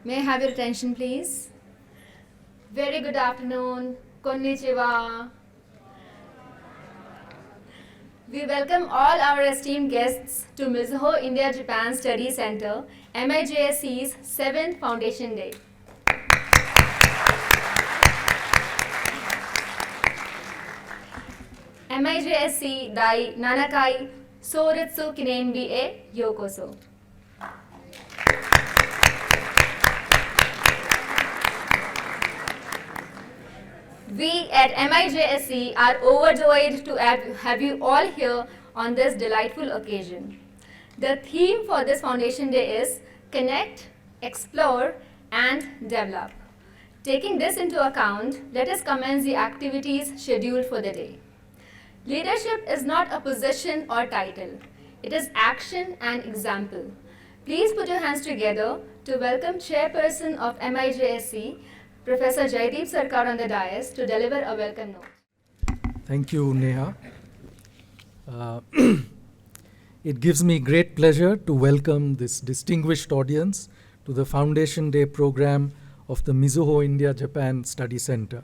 May I have your attention, please? Very good afternoon. Konnichiwa. We welcome all our esteemed guests to Mizuho India-Japan Study Center, MIJSC's 7th Foundation Day. MIJSC Dai Nanakai Soritsu Kinenbi e Yokoso. We at MIJSC are overjoyed to have you all here on this delightful occasion. The theme for this Foundation Day is Connect, Explore and Develop. Taking this into account, let us commence the activities scheduled for the day. Leadership is not a position or title. It is action and example. Please put your hands together to welcome Chairperson of MIJSC, Professor Jaideep Sarkar on the dais to deliver a welcome note. Thank you, Neha. It gives me great pleasure to welcome this distinguished audience to the Foundation Day program of the Mizuho India-Japan Study Center.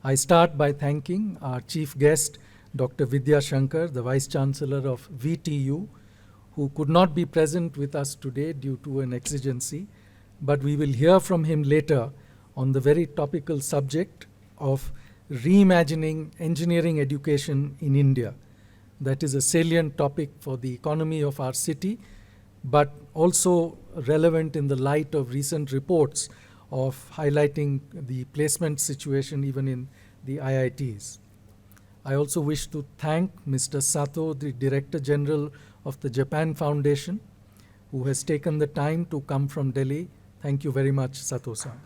I start by thanking our chief guest, Dr. Vidyashankar, the Vice Chancellor of VTU, who could not be present with us today due to an exigency, but we will hear from him later on the very topical subject of reimagining engineering education in India. That is a salient topic for the economy of our city, but also relevant in the light of recent reports of highlighting the placement situation even in the IITs. I also wish to thank Mr. Sato, the Director General of the Japan Foundation, who has taken the time to come from Delhi. Thank you very much, Sato-san.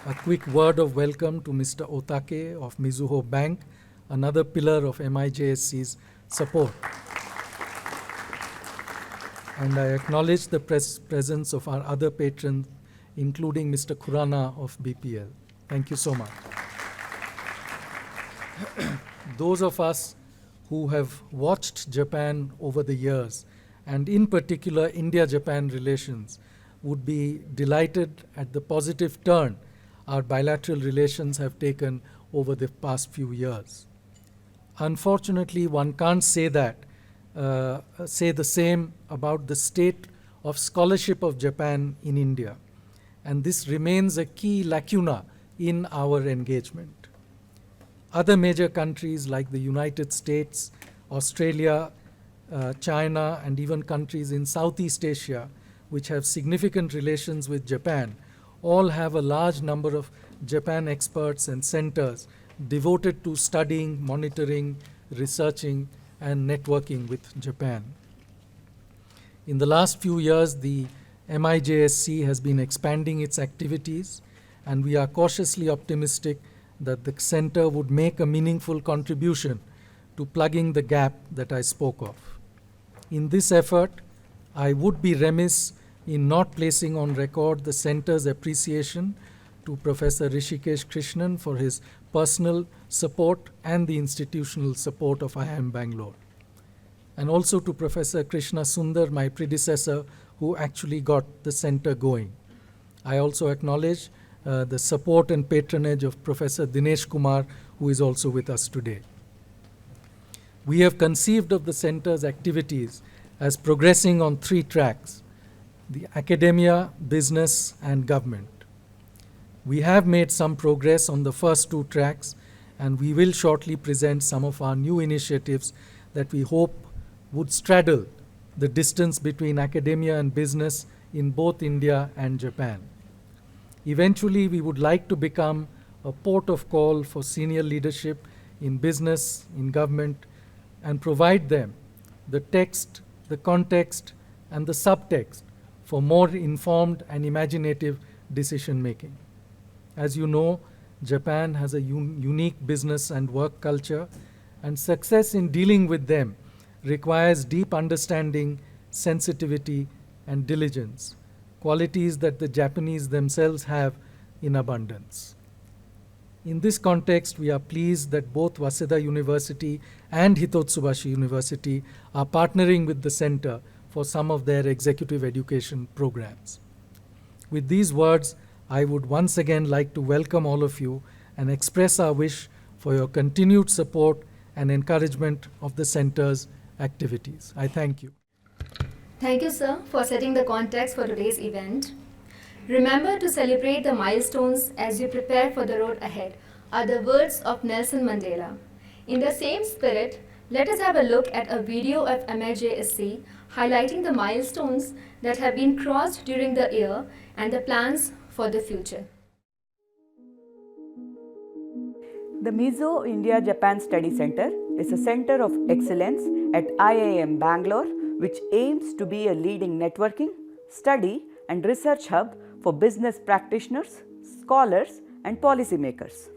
A quick word of welcome to Mr. Otake of Mizuho Bank, another pillar of MIJSC's support. And I acknowledge the presence of our other patrons, including Mr. Khurana of BPL. Thank you so much. Those of us who have watched Japan over the years, and in particular India-Japan relations, would be delighted at the positive turn our bilateral relations have taken over the past few years. Unfortunately, one can't say the same about the state of scholarship of Japan in India, and this remains a key lacuna in our engagement. Other major countries like the United States, Australia, China, and even countries in Southeast Asia, which have significant relations with Japan, all have a large number of Japan experts and centers devoted to studying, monitoring, researching, and networking with Japan. In the last few years, the MIJSC has been expanding its activities, and we are cautiously optimistic that the center would make a meaningful contribution to plugging the gap that I spoke of. In this effort, I would be remiss in not placing on record the center's appreciation to Professor Rishikesha Krishnan for his personal support and the institutional support of IIM Bangalore. And also to Professor Krishna Sundar, my predecessor, who actually got the center going. I also acknowledge the support and patronage of Professor Dinesh Kumar, who is also with us today. We have conceived of the center's activities as progressing on 3 tracks: the academia, business, and government. We have made some progress on the first 2 tracks, and we will shortly present some of our new initiatives that we hope would straddle the distance between academia and business in both India and Japan. Eventually, we would like to become a port of call for senior leadership in business, in government, and provide them the text, the context, and the subtext for more informed and imaginative decision making. As you know, Japan has a unique business and work culture, and success in dealing with them requires deep understanding, sensitivity, and diligence, qualities that the Japanese themselves have in abundance. In this context, we are pleased that both Waseda University and Hitotsubashi University are partnering with the center for some of their executive education programs. With these words, I would once again like to welcome all of you and express our wish for your continued support and encouragement of the center's activities. I thank you. Thank you, sir, for setting the context for today's event. Remember to celebrate the milestones as you prepare for the road ahead, are the words of Nelson Mandela. In the same spirit, let us have a look at a video of MIJSC highlighting the milestones that have been crossed during the year and the plans for the future. The Mizuho India-Japan Study Center is a center of excellence at IIM Bangalore, which aims to be a leading networking, study and research hub for business practitioners, scholars and policymakers.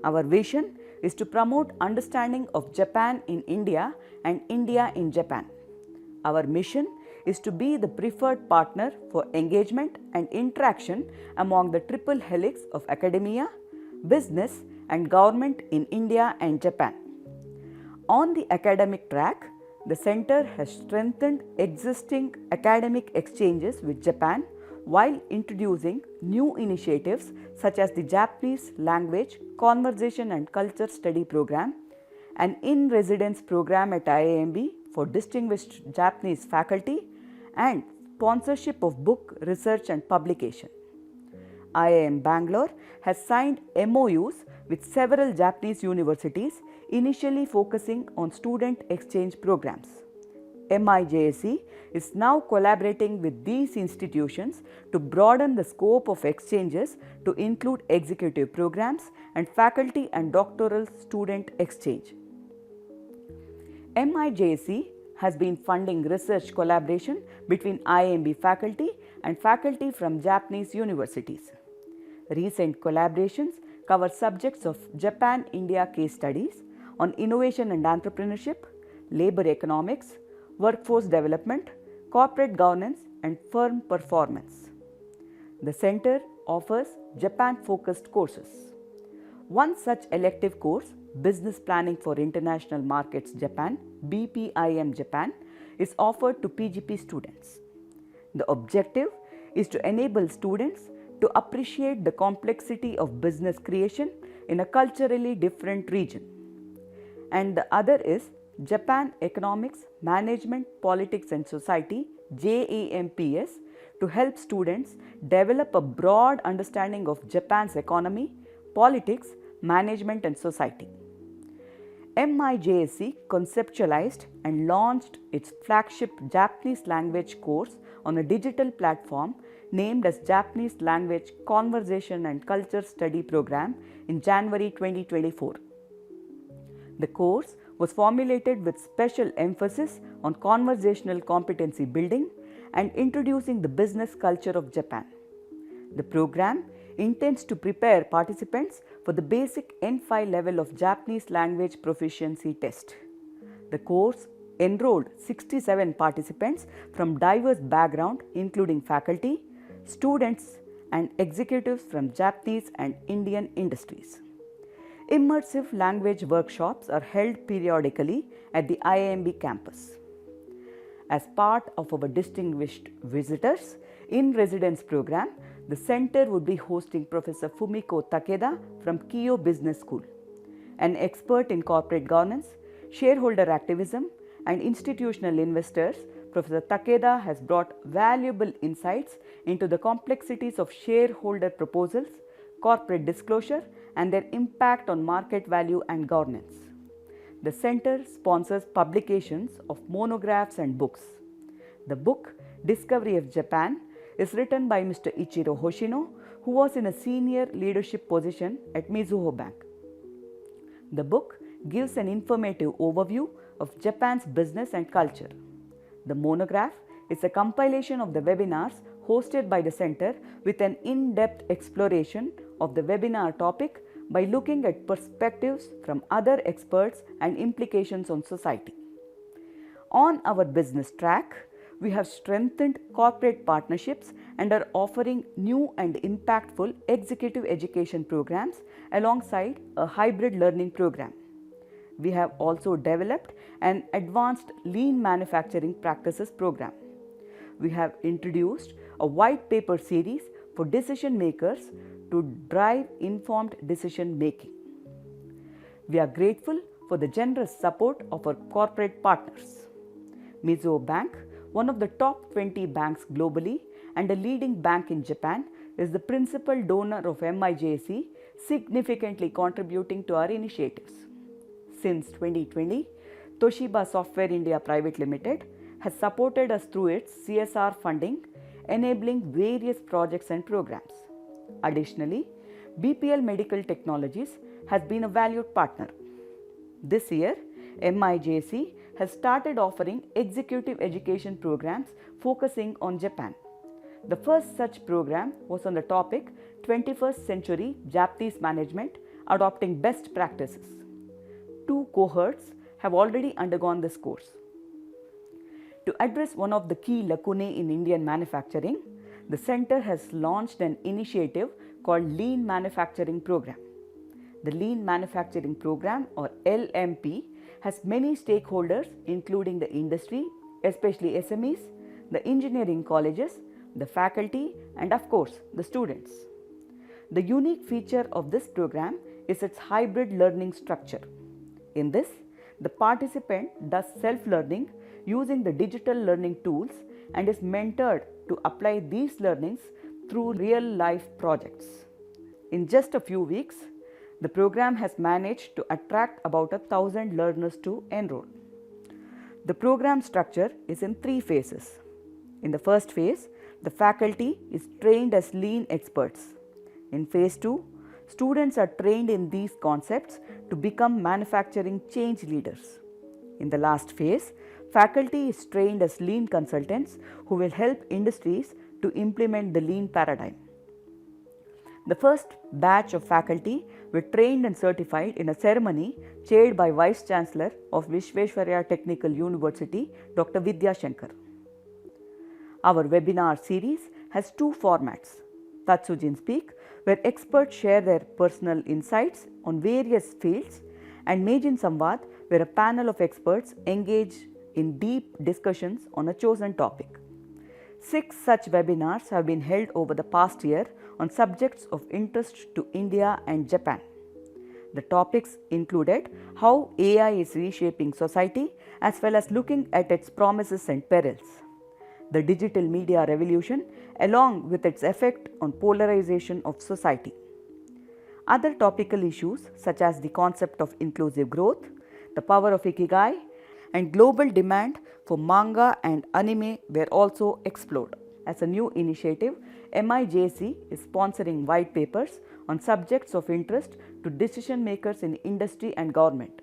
Our vision is to promote understanding of Japan in India and India in Japan. Our mission is to be the preferred partner for engagement and interaction among the triple helix of academia, business and government in India and Japan. On the academic track, the center has strengthened existing academic exchanges with Japan while introducing new initiatives such as the Japanese Language, Conversation and Culture Study Program, an in-residence program at IIMB for distinguished Japanese faculty, and sponsorship of book research and publication. IIM Bangalore has signed MOUs with several Japanese universities, initially focusing on student exchange programs. MIJSC is now collaborating with these institutions to broaden the scope of exchanges to include executive programs and faculty and doctoral student exchange. MIJSC has been funding research collaboration between IIMB faculty and faculty from Japanese universities. Recent collaborations cover subjects of Japan-India case studies on innovation and entrepreneurship, labor economics, workforce development, corporate governance and firm performance. The center offers Japan-focused courses. One such elective course, Business Planning for International Markets Japan, BPIM Japan, is offered to PGP students. The objective is to enable students to appreciate the complexity of business creation in a culturally different region. And the other is Japan Economics, Management, Politics and Society, JEMPS, to help students develop a broad understanding of Japan's economy, politics, management and society. MIJSC conceptualized and launched its flagship Japanese language course on a digital platform named as Japanese Language, Conversation and Culture Study Program in January 2024. The course was formulated with special emphasis on conversational competency building and introducing the business culture of Japan. The program intends to prepare participants for the basic N5 level of Japanese language proficiency test. The course enrolled 67 participants from diverse backgrounds including faculty, students and executives from Japanese and Indian industries. Immersive language workshops are held periodically at the IIMB campus. As part of our distinguished visitors in residence program, the center would be hosting Professor Fumiko Takeda from Keio Business School. An expert in corporate governance, shareholder activism and institutional investors, Professor Takeda has brought valuable insights into the complexities of shareholder proposals, corporate disclosure and their impact on market value and governance. The center sponsors publications of monographs and books. The book, Discovery of Japan, is written by Mr. Ichiro Hoshino, who was in a senior leadership position at Mizuho Bank. The book gives an informative overview of Japan's business and culture. The monograph is a compilation of the webinars hosted by the center with an in-depth exploration of the webinar topic by looking at perspectives from other experts and implications on society. On our business track, we have strengthened corporate partnerships and are offering new and impactful executive education programs alongside a hybrid learning program. We have also developed an advanced lean manufacturing practices program. we have introduced a white paper series for decision makers to drive informed decision making. We are grateful for the generous support of our corporate partners. Mizuho Bank, one of the top 20 banks globally and a leading bank in Japan, is the principal donor of MIJSC, significantly contributing to our initiatives. Since 2020, Toshiba Software India Private Limited has supported us through its CSR funding, enabling various projects and programs. Additionally, BPL Medical Technologies has been a valued partner. This year, MIJSC has started offering executive education programs focusing on Japan. The first such program was on the topic 21st Century Japanese Management Adopting Best Practices. 2 cohorts have already undergone this course. To address one of the key lacunae in Indian manufacturing, the Center has launched an initiative called Lean Manufacturing Program. The Lean Manufacturing Program, or LMP, has many stakeholders including the industry, especially SMEs, the engineering colleges, the faculty, and of course the students. The unique feature of this program is its hybrid learning structure. In this, the participant does self-learning using the digital learning tools and is mentored to apply these learnings through real-life projects. In just a few weeks, the program has managed to attract about 1,000 learners to enroll. The program structure is in 3 phases. In the first phase, the faculty is trained as lean experts. In phase 2, students are trained in these concepts to become manufacturing change leaders. In the last phase, faculty is trained as lean consultants who will help industries to implement the lean paradigm. The first batch of faculty were trained and certified in a ceremony chaired by Vice Chancellor of Vishveshwaraya Technical University, Dr. Vidyashankar. Our webinar series has 2 formats: Tatsujin Speak, where experts share their personal insights on various fields, and Meijin Samvad, where a panel of experts engage in deep discussions on a chosen topic. 6 such webinars have been held over the past year on subjects of interest to India and Japan. The topics included how AI is reshaping society as well as looking at its promises and perils, the digital media revolution along with its effect on polarization of society. Other topical issues such as the concept of inclusive growth, the power of Ikigai, and global demand for manga and anime were also explored. As a new initiative, MIJSC is sponsoring white papers on subjects of interest to decision makers in industry and government.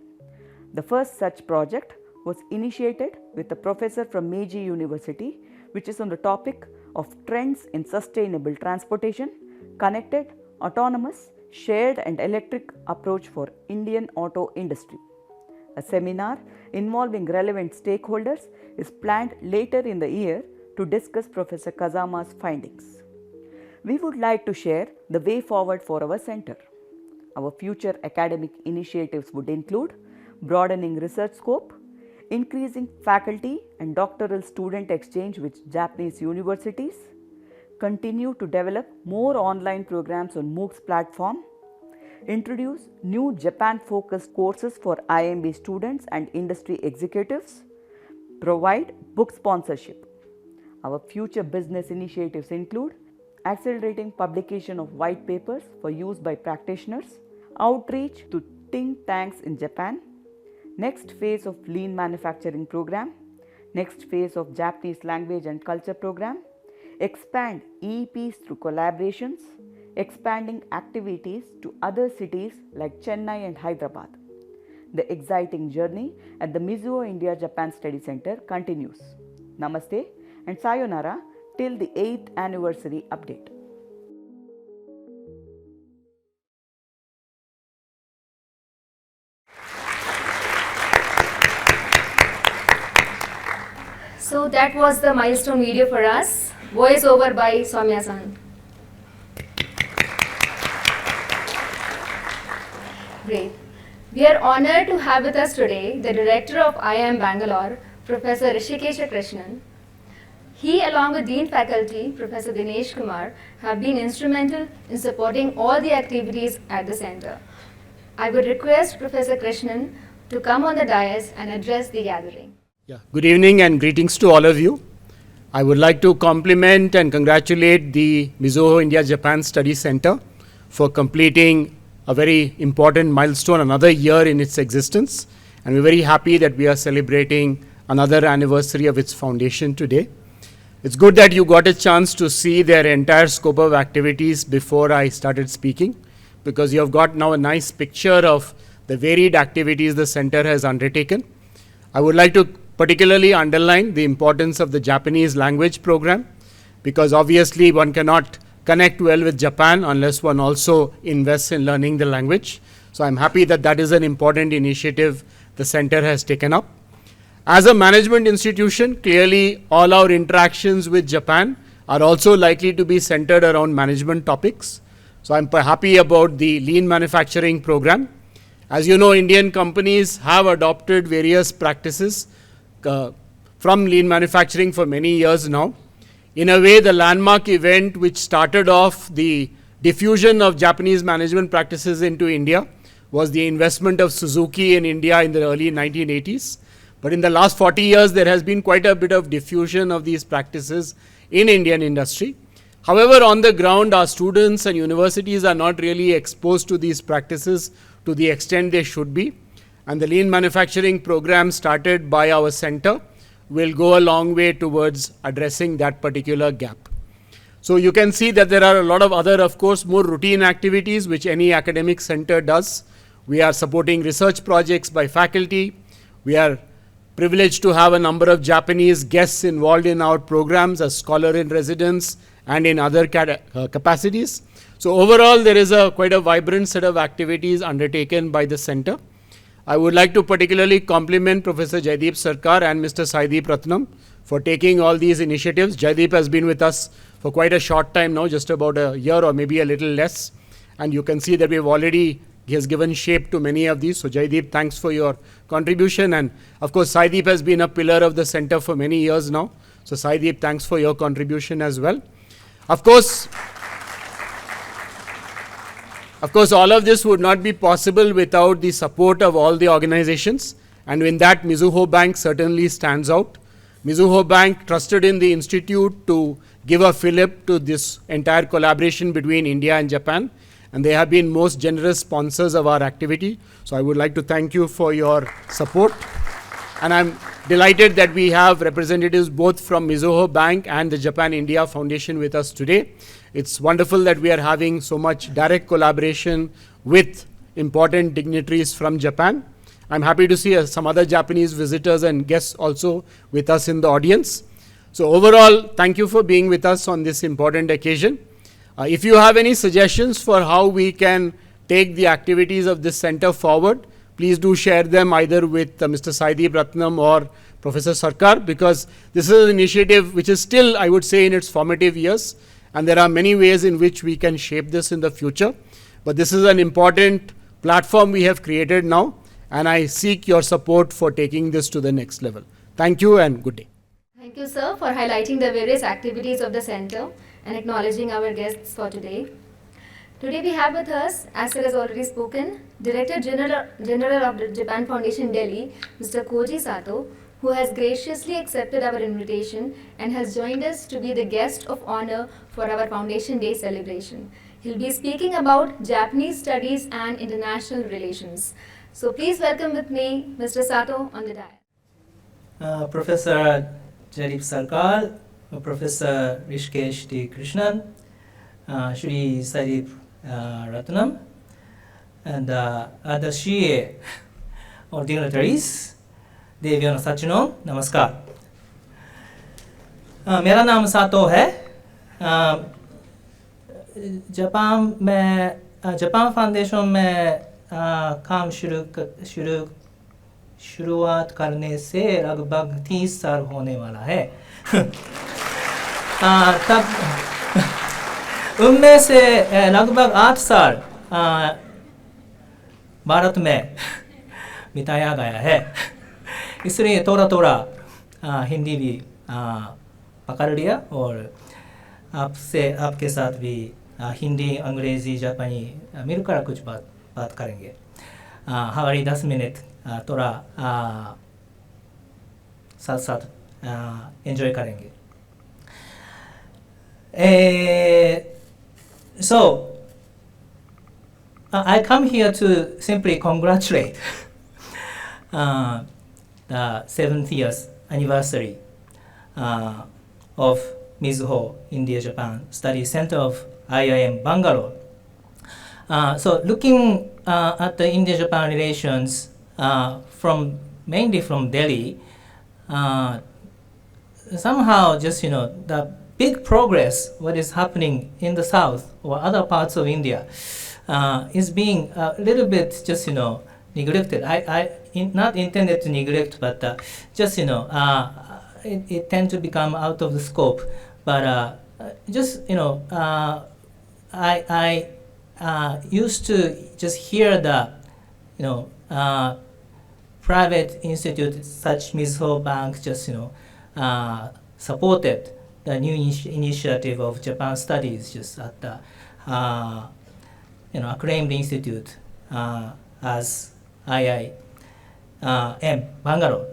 The first such project was initiated with a professor from Meiji University, which is on the topic of trends in sustainable transportation, connected, autonomous, shared and electric approach for Indian auto industry. A seminar involving relevant stakeholders is planned later in the year to discuss Professor Kazama's findings. We would like to share the way forward for our center. Our future academic initiatives would include broadening research scope, increasing faculty and doctoral student exchange with Japanese universities, continue to develop more online programs on MOOCs platform, introduce new Japan-focused courses for IIMB students and industry executives, provide book sponsorship. Our future business initiatives include accelerating publication of white papers for use by practitioners, outreach to think tanks in Japan, next phase of lean manufacturing program, next phase of Japanese language and culture program, expand EPs through collaborations, expanding activities to other cities like Chennai and Hyderabad. The exciting journey at the Mizuho India Japan Study Center continues. Namaste and sayonara till the 8th anniversary update. So that was the milestone video for us. Voice over by Soumya-san. Great. We are honored to have with us today the Director of IIM Bangalore, Professor Rishikesha Krishnan. He, along with Dean Faculty, Professor Dinesh Kumar, have been instrumental in supporting all the activities at the center. I would request Professor Krishnan to come on the dais and address the gathering. Yeah. Good evening and greetings to all of you. I would like to compliment and congratulate the Mizuho India-Japan Study Center for completing a very important milestone, another year in its existence. And we're very happy that we are celebrating another anniversary of its foundation today. It's good that you got a chance to see their entire scope of activities before I started speaking, because you have got now a nice picture of the varied activities the center has undertaken. I would like to particularly underline the importance of the Japanese language program, because obviously one cannot connect well with Japan unless one also invests in learning the language. So I'm happy that that is an important initiative the center has taken up. As a management institution, clearly all our interactions with Japan are also likely to be centered around management topics. So I'm happy about the lean manufacturing program. As you know, Indian companies have adopted various practices from lean manufacturing for many years now. In a way, the landmark event which started off the diffusion of Japanese management practices into India was the investment of Suzuki in India in the early 1980s. But in the last 40 years, there has been quite a bit of diffusion of these practices in Indian industry. However, on the ground, our students and universities are not really exposed to these practices to the extent they should be. And the lean manufacturing program started by our center will go a long way towards addressing that particular gap. So you can see that there are a lot of other, of course, more routine activities which any academic center does. We are supporting research projects by faculty. We are privileged to have a number of Japanese guests involved in our programs as scholar in residence and in other capacities. So overall, there is quite a vibrant set of activities undertaken by the center. I would like to particularly compliment Professor Jaideep Sarkar and Mr. Saideep Ratnam for taking all these initiatives. Jaideep has been with us for quite a short time now, just about a year or maybe a little less. And you can see that he has given shape to many of these. So Jaideep, thanks for your contribution. And of course, Saideep has been a pillar of the center for many years now. So Saideep, thanks for your contribution as well. Of course, all of this would not be possible without the support of all the organizations. And in that, Mizuho Bank certainly stands out. Mizuho Bank trusted in the institute to give a fillip to this entire collaboration between India and Japan. And they have been most generous sponsors of our activity. So I would like to thank you for your support. And I'm delighted that we have representatives both from Mizuho Bank and the Japan India Foundation with us today. It's wonderful that we are having so much direct collaboration with important dignitaries from Japan. I'm happy to see some other Japanese visitors and guests also with us in the audience. So overall, thank you for being with us on this important occasion. If you have any suggestions for how we can take the activities of this center forward, please do share them either with Mr. Saideep Ratnam or Professor Sarkar, because this is an initiative which is still, I would say, in its formative years, and there are many ways in which we can shape this in the future. But this is an important platform we have created now, and I seek your support for taking this to the next level. Thank you and good day. Thank you, sir, for highlighting the various activities of the center and acknowledging our guests for today. Today we have with us, as sir has already spoken, Director General of the Japan Foundation Delhi, Mr. Koji Kato, who has graciously accepted our invitation and has joined us to be the guest of honor for our Foundation Day celebration. He'll be speaking about Japanese studies and international relations. So please welcome with me Mr. Sato on the dais. Professor Jaideep Sarkar, Professor Rishikesha Krishnan, Shri Saideep Ratnam, and other CA or dignitaries, देवियों और सज्जनों नमस्कार। मेरा नाम सातो है। Japan foundation में काम शुरुआत करने से लगभग 30 साल होने वाला है। तब उनमें से लगभग 8 साल भारत में बिताया गया है, इसलिए थोड़ा हिंदी भी पकड़ लिया और आपके साथ भी हिंदी अंग्रेजी जापानी मिलकर कुछ बात करेंगे। हमारी 10 मिनट थोड़ा साथ साथ एंजॉय करेंगे। So I come here to simply congratulate the 7th years anniversary of Mizuho India-Japan Study Center of IIM Bangalore. So looking at the India-Japan relations mainly from Delhi, somehow just the big progress what is happening in the south or other parts of India is being a little bit just neglected. Not intended to neglect, but just it tends to become out of the scope. But just I used to just hear the private institute such Mizuho Bank just supported the new initiative of Japan Studies just at the acclaimed institute as IIM Bangalore,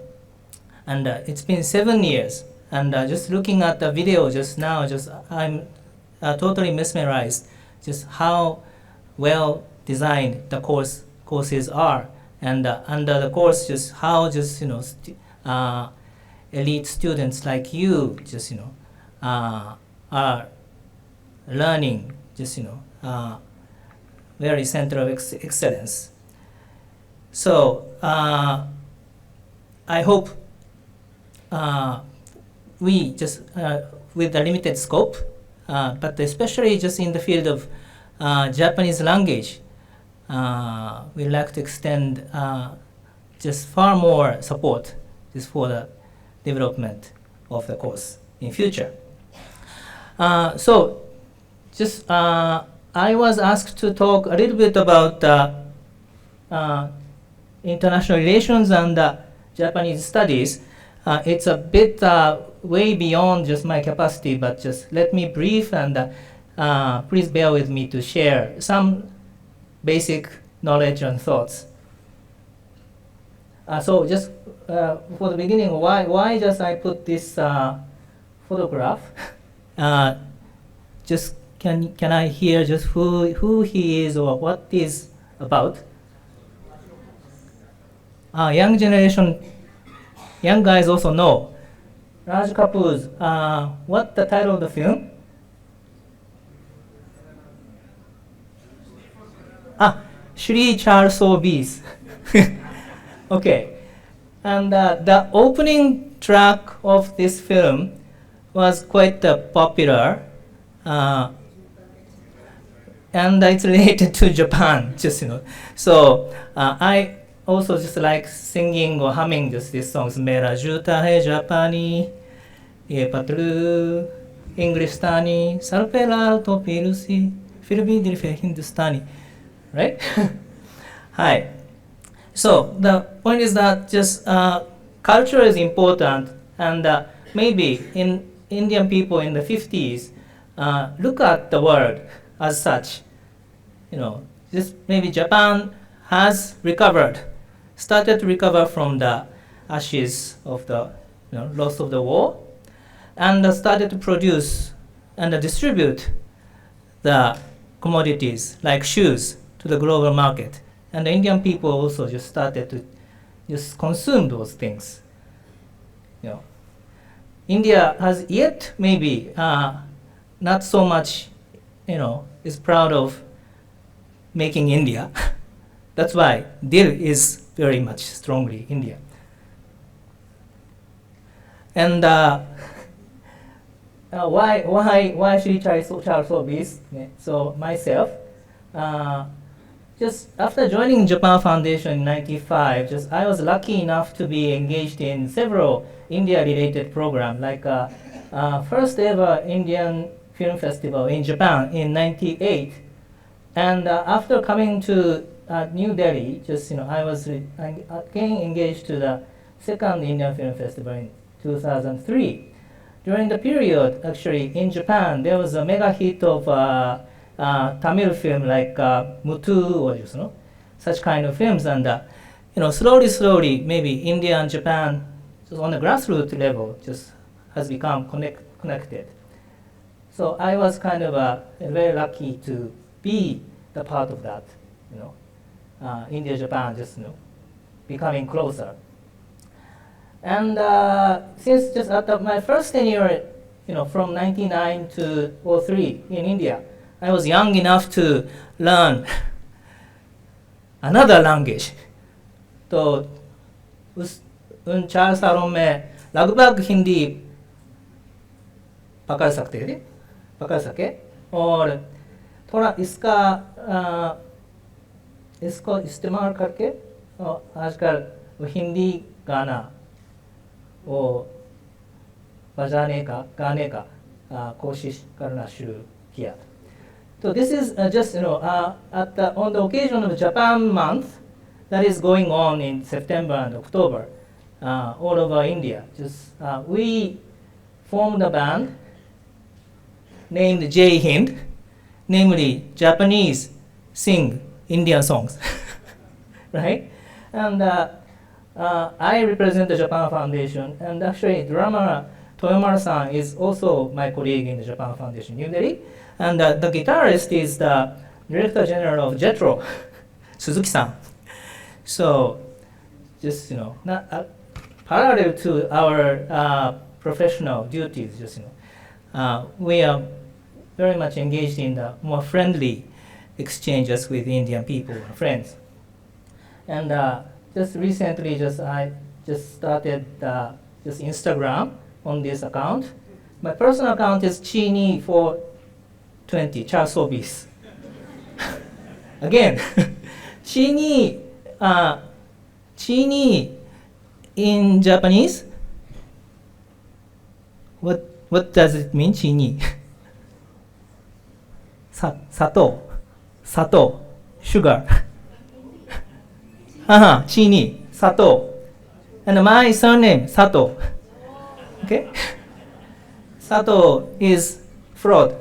and it's been 7 years. And just looking at the video just now, I'm totally mesmerized just how well designed the courses are, and under the course just how elite students like you just are learning just very center of excellence. So I hope we just with the limited scope, but especially just in the field of Japanese language, we'd like to extend just far more support just for the development of the course in future. So just I was asked to talk a little bit about international relations and Japanese studies. It's a bit way beyond just my capacity, but just let me brief and please bear with me to share some basic knowledge and thoughts. So just for the beginning, why just I put this photograph? Just can I hear just who he is or what is about? Young generation, young guys also know. Raj Kapoor's, what the title of the film? Shri Char So Bees. Okay. And the opening track of this film was quite popular. And it's related to Japan, So I also just like singing or humming just these songs. Mera juta hai Japani, ye patru, Englishstani, sarpela to pirusi, filbi dilfe Hindustani. Right? Hi. So the point is that just culture is important, and maybe in Indian people in the 50s look at the world as such. Just maybe Japan has started to recover from the ashes of the loss of the war, and started to produce and distribute the commodities like shoes to the global market. And the Indian people also just started to just consume those things. India has yet maybe not so much, is proud of making India. That's why Dil is very much strongly India. And why Shri Charles Sobis? So myself, just after joining Japan Foundation in '95, I was lucky enough to be engaged in several India-related programs, like first ever Indian Film Festival in Japan in '98, and after coming to New Delhi, I was again engaged to the second Indian Film Festival in 2003, during the period, actually, in Japan, there was a mega hit of Tamil film like Mutu or such kind of films, and slowly, maybe India and Japan, just on the grassroots level, just has become connected. So I was kind of very lucky to be the part of that, India, Japan, just becoming closer. And since just at my first tenure, from 99 to 03 in India, I was young enough to learn another language. तो उन 4 सालों में लगभग हिंदी पकड़ सके और थोड़ा इसको इस्तेमाल करके आजकल वो हिंदी गाना वो गाने का कोशिश करना शुरू किया. So this is just on the occasion of Japan month that is going on in September and October all over India. Just we formed a band named J Hind, namely Japanese sing Indian songs, right? And I represent the Japan Foundation, and actually drummer Toyomura-san is also my colleague in the Japan Foundation, New Delhi. And the guitarist is the Director General of JETRO, Suzuki-san. So, just not parallel to our professional duties, just we are very much engaged in the more friendly exchanges with Indian people and friends. And just recently, I just started just Instagram on this account. My personal account is Chini420, Charsobis. Again, Chini in Japanese, what does it mean, Chini? Sato, sugar. Chini, Sato. And my surname, Sato. Okay? Sato is fraud.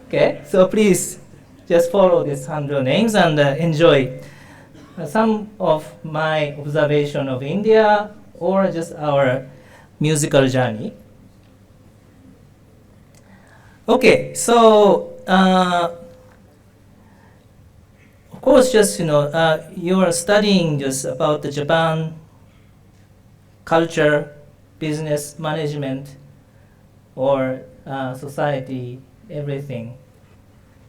Okay? So please just follow these handle names and enjoy some of my observation of India or just our musical journey. Okay, so of course, just you are studying just about the Japan culture, business management, or society, everything,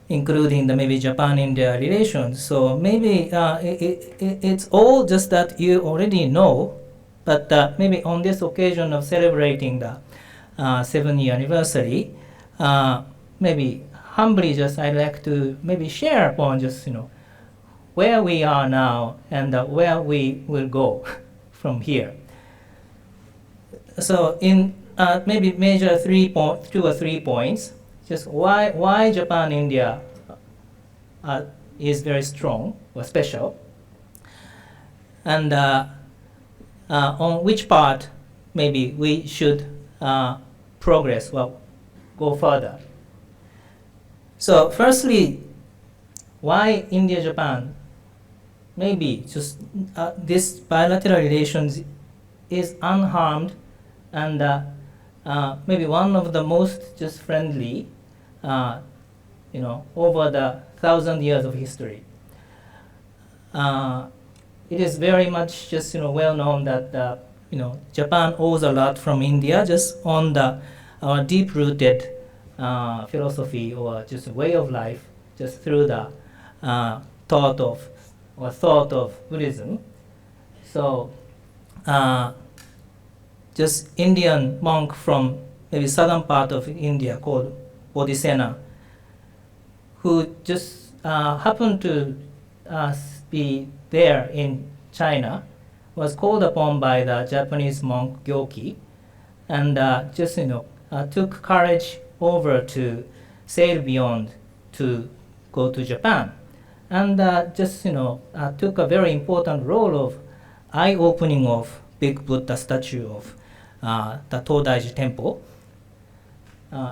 including the maybe Japan-India relations. So maybe it's all just that you already know, but maybe on this occasion of celebrating the 7th anniversary, maybe humbly just I'd like to maybe share upon just where we are now and where we will go from here. So in maybe major 2 or 3 points, just why Japan-India is very strong or special, and on which part maybe we should progress, go further. So firstly, why India-Japan? Maybe just this bilateral relations is unharmed and maybe one of the most just friendly, over the 1,000 years of history. It is very much just well known that Japan owes a lot from India just on our deep-rooted philosophy or just way of life, just through the thought of Buddhism. So just Indian monk from maybe southern part of India called Bodhisena, who just happened to be there in China, was called upon by the Japanese monk Gyoki, and just took courage over to sail beyond to go to Japan, and just took a very important role of eye-opening of big Buddha statue of the Todaiji Temple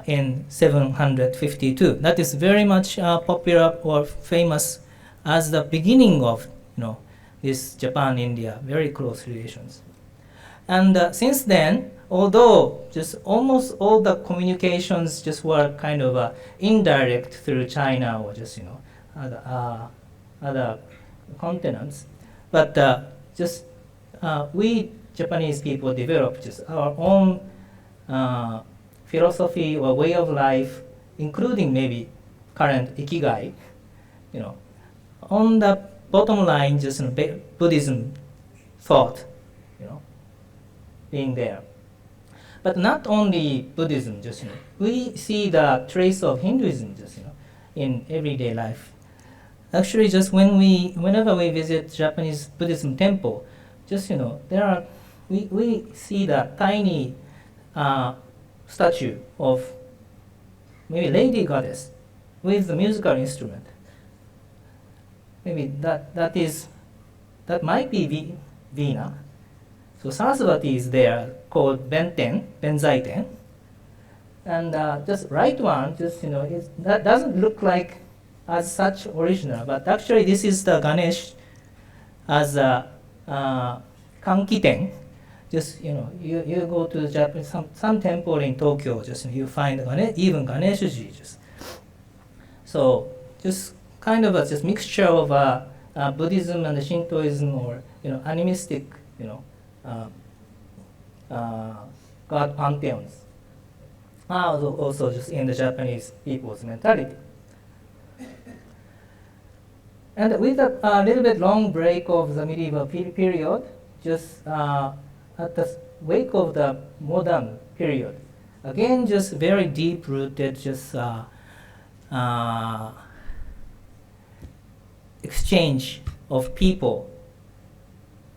in 752. That is very much popular or famous as the beginning of this Japan-India very close relations. And since then, although just almost all the communications just were kind of indirect through China or just other continents, but just we Japanese people developed just our own philosophy or way of life, including maybe current ikigai, on the bottom line, just Buddhism thought, being there. But not only Buddhism, just we see the trace of Hinduism, just in everyday life. Actually, just whenever we visit Japanese Buddhism temple, just we see the tiny statue of maybe lady goddess with the musical instrument. Maybe that might be Veena. So Saraswati is there, called Benzaiten, and just right one, that doesn't look like as such original, but actually this is the Ganesh as a Kankiten. Just you go to Japanese some temple in Tokyo, just you find even Ganeshaji. So just kind of a just mixture of Buddhism and Shintoism, or animistic god pantheons. Also just in the Japanese people's mentality. And with a little bit long break of the medieval period, just at the wake of the modern period, again just very deep-rooted just exchange of people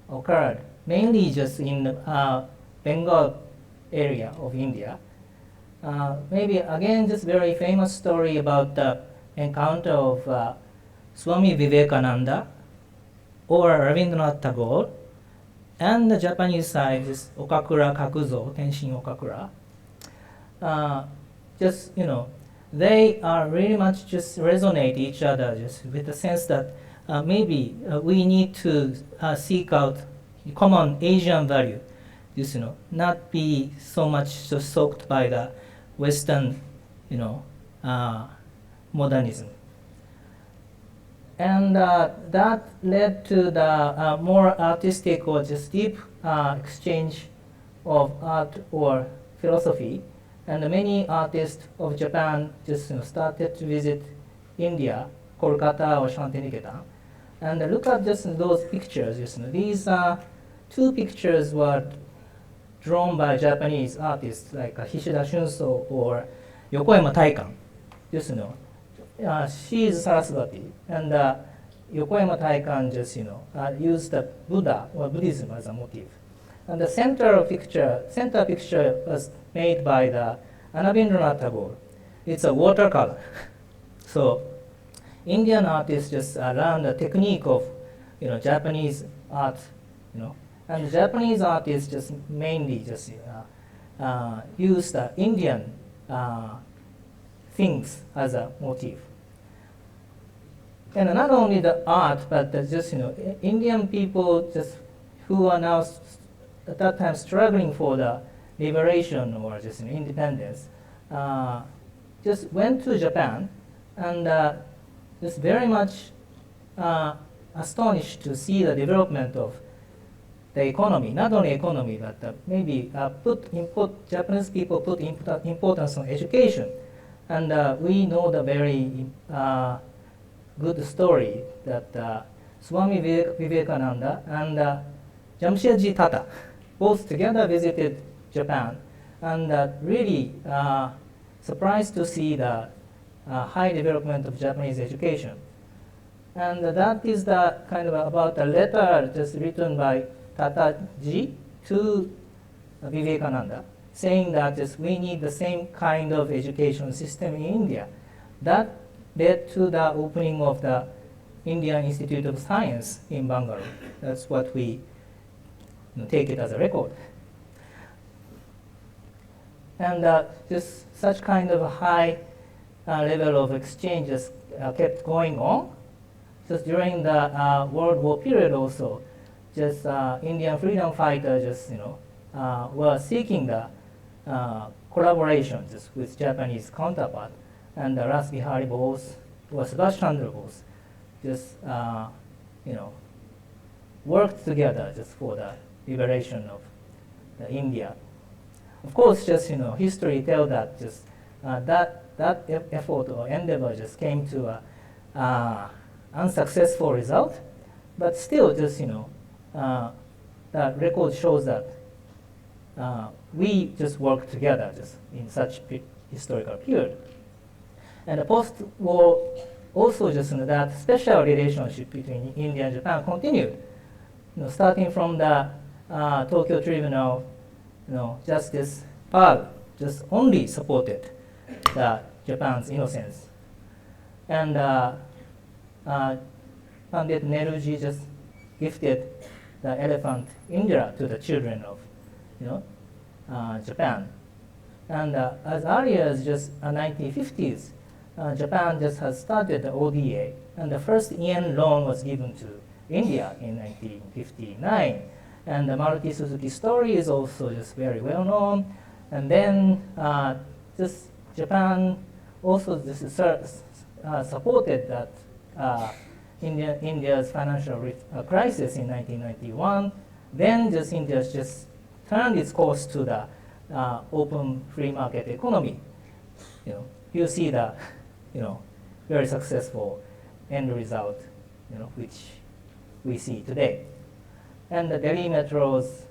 occurred, mainly just in Bengal area of India. Maybe again just very famous story about the encounter of Swami Vivekananda or Rabindranath Tagore, and the Japanese side is Okakura Kakuzo, Tenshin Okakura. They are really much just resonate each other just with the sense that maybe we need to seek out common Asian value, not be so much just soaked by the Western, modernism. And that led to the more artistic or just deep exchange of art or philosophy. And many artists of Japan just started to visit India, Kolkata or Shantiniketan, and look at just those pictures. These two pictures were drawn by Japanese artists like Hishida Shunso or Yokoyama Taikan. She is Saraswati, and Yokoyama Taikan just used the Buddha or Buddhism as a motif. And the center picture was made by the Rabindranath Tagore. It's a watercolor. So Indian artists just learned the technique of Japanese art, and Japanese artists just mainly just use the Indian things as a motif. And not only the art, but just Indian people just who are now at that time struggling for the liberation or just independence, just went to Japan and just very much astonished to see the development of the economy, not only economy, but maybe Japanese people put importance on education. And we know the very good story that Swami Vivekananda and Jamshedji Tata both together visited Japan, and really surprised to see the high development of Japanese education. And that is the kind of about a letter just written by Tataji to Vivekananda, saying that just we need the same kind of education system in India. That led to the opening of the Indian Institute of Science in Bangalore. That's what we take it as a record. And just such kind of a high level of exchanges kept going on. Just during the World War period also, just Indian freedom fighters just were seeking the collaboration just with Japanese counterpart, and Ras Bihari Bose or Subhash Chandra Bose just worked together just for the liberation of India. Of course, just history tells that just that effort or endeavor just came to a unsuccessful result, but still just the record shows that we just worked together just in such historical period. And the post-war also just that special relationship between India and Japan continued. Starting from the Tokyo Tribunal, Justice Pearl just only supported the Japan's innocence, and Pandit Nehruji just gifted the elephant Indira to the children of Japan. And as early as just 1950s, Japan just has started the ODA, and the first yen loan was given to India in 1959. And the Maruti Suzuki story is also just very well known. And then just Japan also just supported that India's financial crisis in 1991. Then just India just turned its course to the open free market economy. You see the very successful end result, which we see today. And the Delhi metros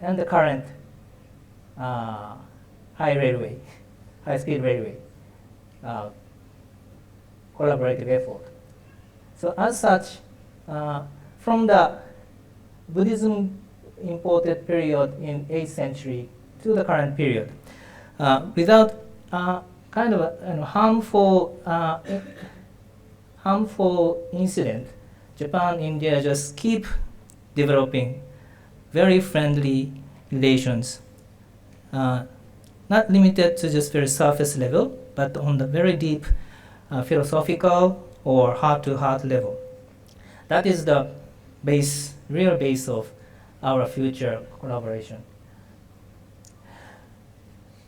and the current high-speed railway collaborative effort. So as such, from the Buddhism imported period in 8th century to the current period, without kind of a harmful incident, Japan and India just keep developing very friendly relations, not limited to just very surface level, but on the very deep philosophical or heart-to-heart level. That is the real base of our future collaboration.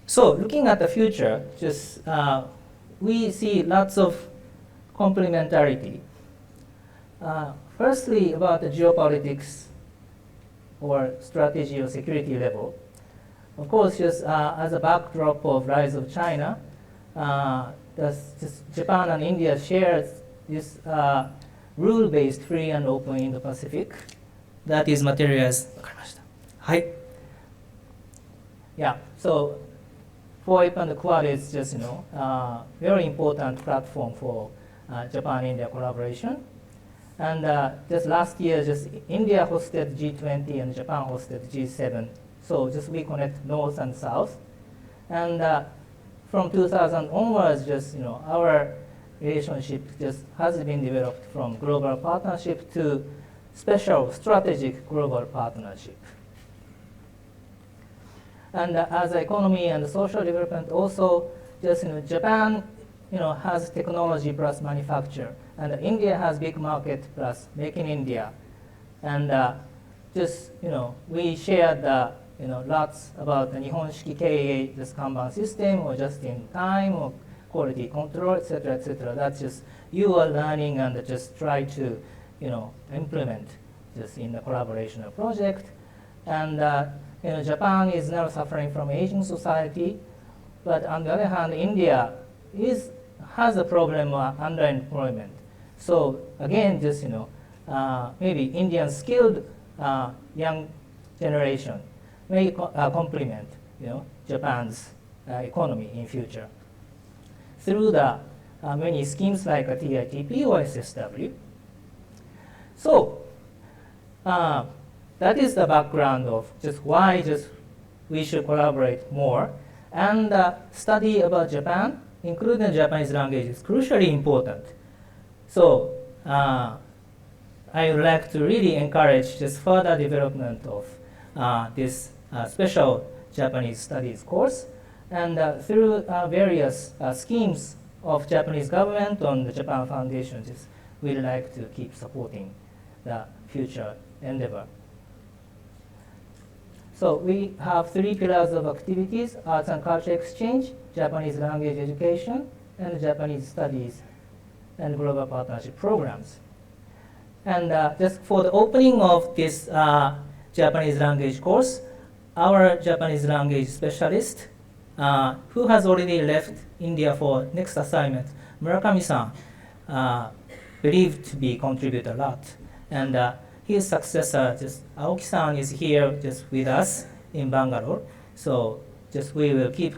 So looking at the future, just we see lots of complementarity. Firstly, about the geopolitics or strategy or security level. Of course, just as a backdrop of rise of China, Japan and India share this rule-based free and open Indo-Pacific that is materialized. Yeah, so FOIP and the Quad is just very important platform for Japan-India collaboration. And just last year, just India hosted G20 and Japan hosted G7. So just we connect north and south. And from 2000 onwards, just our relationship just has been developed from global partnership to special strategic global partnership. And as economy and social development also, just Japan has technology plus manufacture, and India has big market plus make in India. And just we shared lots about the Nihonshiki Keiei, just Kanban system, or just in time, or quality control, etc., etc. That's just you are learning and just try to implement just in the collaboration project. And Japan is now suffering from aging society, but on the other hand, India has a problem of underemployment. So again, just maybe Indian skilled young generation may complement Japan's economy in future through the many schemes like a TITP or SSW. So that is the background of just why we should collaborate more, and study about Japan, including the Japanese language, is crucially important. So I would like to really encourage just further development of this special Japanese studies course. And through various schemes of Japanese government on the Japan Foundation, we'd like to keep supporting the future endeavor. So we have 3 pillars of activities: arts and culture exchange, Japanese language education, and Japanese studies and global partnership programs. And just for the opening of this Japanese language course, our Japanese language specialist, who has already left India for next assignment, Murakami-san, believed to be contribute a lot. And his successor, Aoki-san, is here with us in Bangalore. So we will keep,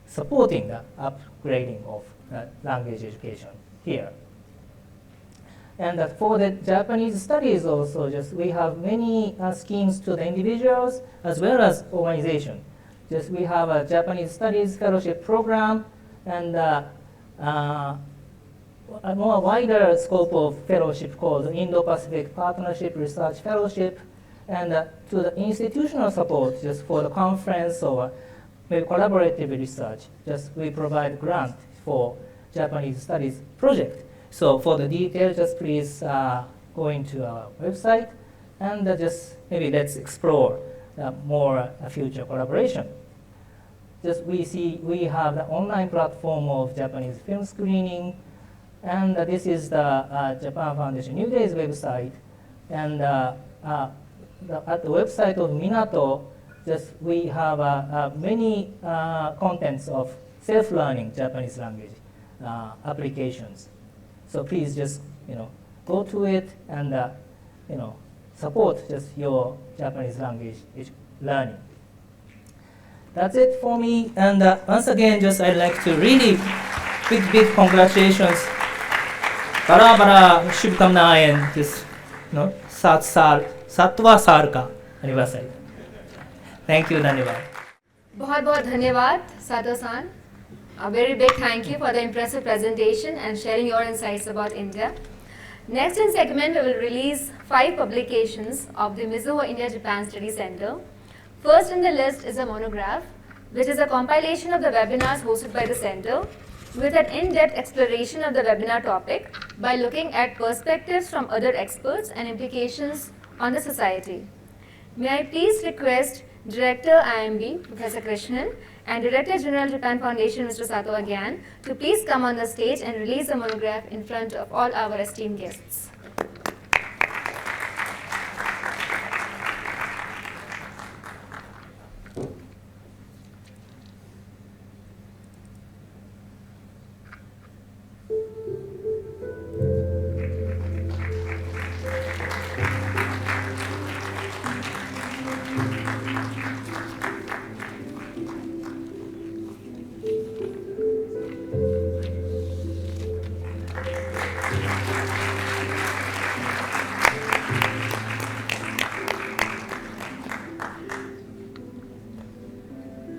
supporting the upgrading of language education here. And for the Japanese studies also, we have many schemes to the individuals as well as organization. We have a Japanese studies fellowship program and a more wider scope of fellowship called Indo-Pacific Partnership Research Fellowship, and to the institutional support for the conference or maybe collaborative research. We provide grant for Japanese studies project. So for the details, please go into our website and maybe let's explore more future collaboration. We have the online platform of Japanese film screening, and this is the Japan Foundation New Days website. And at the website of Minato, we have many contents of self-learning Japanese language applications. So please go to it and support your Japanese language learning. That's it for me. And once again, I'd like to really big congratulations. Bara bara shubhkamnaएं सातवां साल का anniversary. Thank you, धन्यवाद. बहुत बहुत धन्यवाद, Sato-san. A very big thank you for the impressive presentation and sharing your insights about India. Next in segment, we will release 5 publications of the Mizuho India-Japan Study Center. First in the list is a monograph, which is a compilation of the webinars hosted by the center with an in-depth exploration of the webinar topic by looking at perspectives from other experts and implications on the society. May I please request Director IIMB, Professor Krishnan, and Director General Japan Foundation, Mr. Sato again, to please come on the stage and release the monograph in front of all our esteemed guests.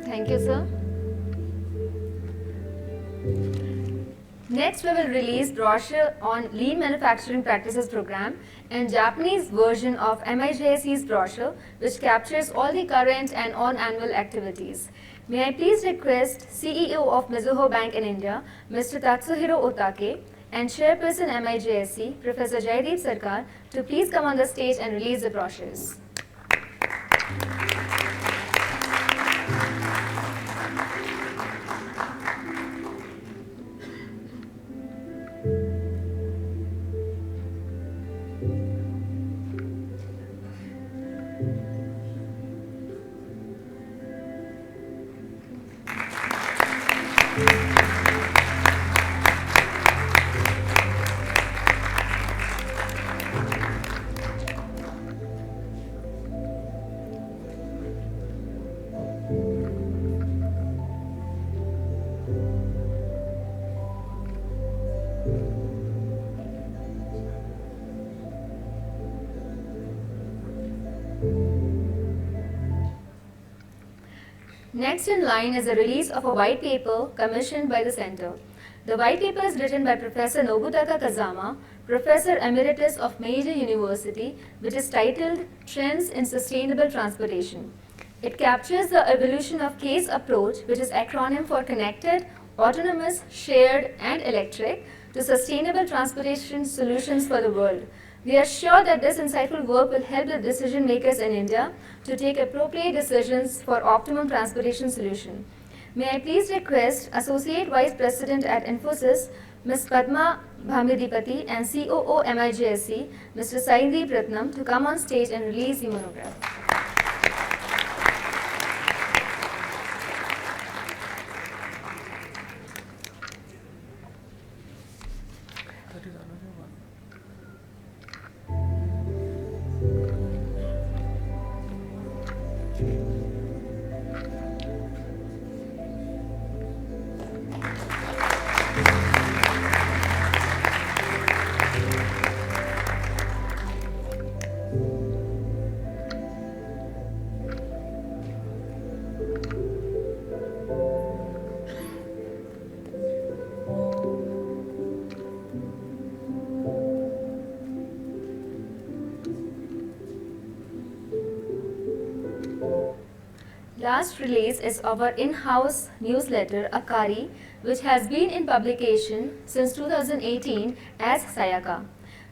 Thank you, sir. Next, we will release brochure on Lean Manufacturing Practices Program and Japanese version of MIJSC's brochure, which captures all the current and on-annual activities. May I please request CEO of Mizuho Bank in India, Mr. Tatsuhiro Otake, and Chairperson MIJSC, Professor Jaideep Sarkar, to please come on the stage and release the brochures. Next in line is a release of a white paper commissioned by the center. The white paper is written by Professor Nobutaka Kazama, Professor Emeritus of Meiji University, which is titled Trends in Sustainable Transportation. It captures the evolution of CASE approach, which is acronym for Connected, Autonomous, Shared and Electric, to Sustainable Transportation Solutions for the World. We are sure that this insightful work will help the decision makers in India to take appropriate decisions for optimum transportation solution. May I please request Associate Vice President at Infosys, Ms. Padma Bhamidipati, and COO MIJSC, Mr. Saideep Ratnam, to come on stage and release the monograph. Last release is our in-house newsletter, Akari, which has been in publication since 2018 as Sayaka.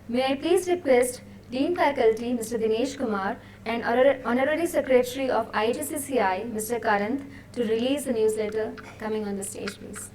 May I please request Dean Faculty, Mr. Dinesh Kumar, and Honorary Secretary of IITCCI, Mr. Karanth, to release the newsletter. Coming on the stage, please.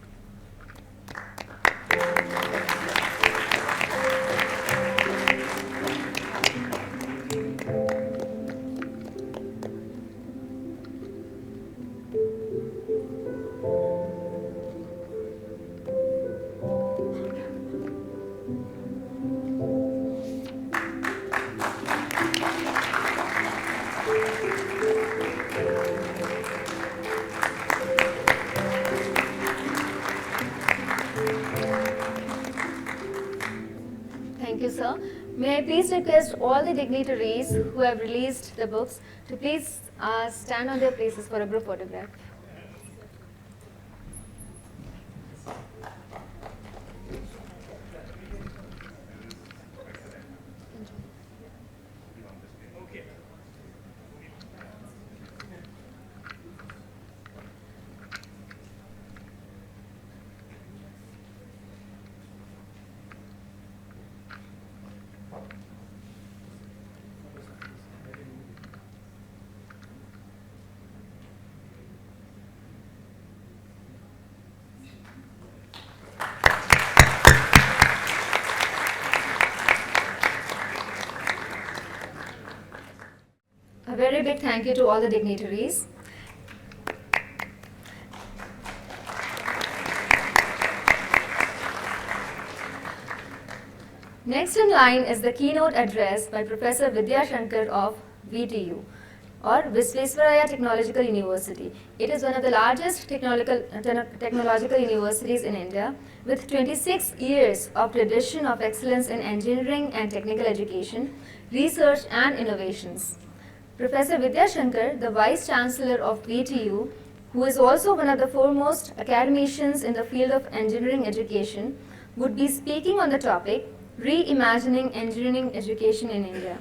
Thank you, sir. May I please request all the dignitaries who have released the books to please stand on their places for a group photograph. A very big thank you to all the dignitaries. Next in line is the keynote address by Professor Vidyashankar of VTU, or Visvesvaraya Technological University. It is one of the largest technological universities in India, with 26 years of tradition of excellence in engineering and technical education, research and innovations. Professor Vidyashankar, the Vice Chancellor of VTU, who is also one of the foremost academicians in the field of engineering education, would be speaking on the topic, Reimagining Engineering Education in India.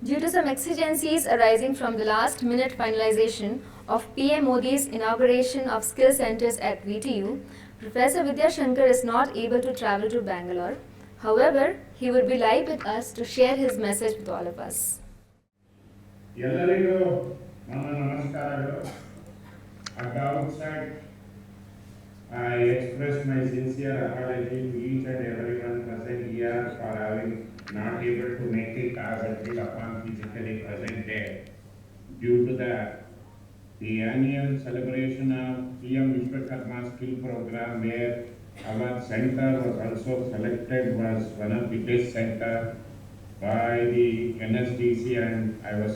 Due to some exigencies arising from the last-minute finalization of PM Modi's inauguration of skill centers at VTU, Professor Vidyashankar is not able to travel to Bangalore. However, he will be live with us to share his message with all of us. ಎಲ್ಲರಿಗೂ ನನ್ನ ನಮಸ್ಕಾರಗಳು. At the outset, I express my sincere apology to each and everyone present here for having not able to make it as agreed upon physically present there. Due to the annual celebration of PM Vishwakarma Skill Program, where our center was also selected, was one of the best center by the NSDC, and I was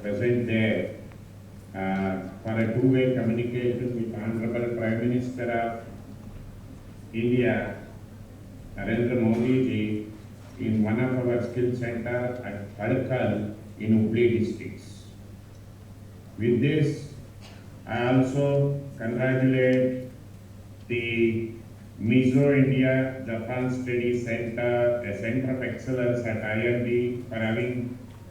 present there for a two-way communication with Honorable Prime Minister of India, Narendra Modi ji, in one of our skill center at Padkal in Hubli districts. With this, I also congratulate the Mizuho India Japan Study Center, a center of excellence at IIM, for having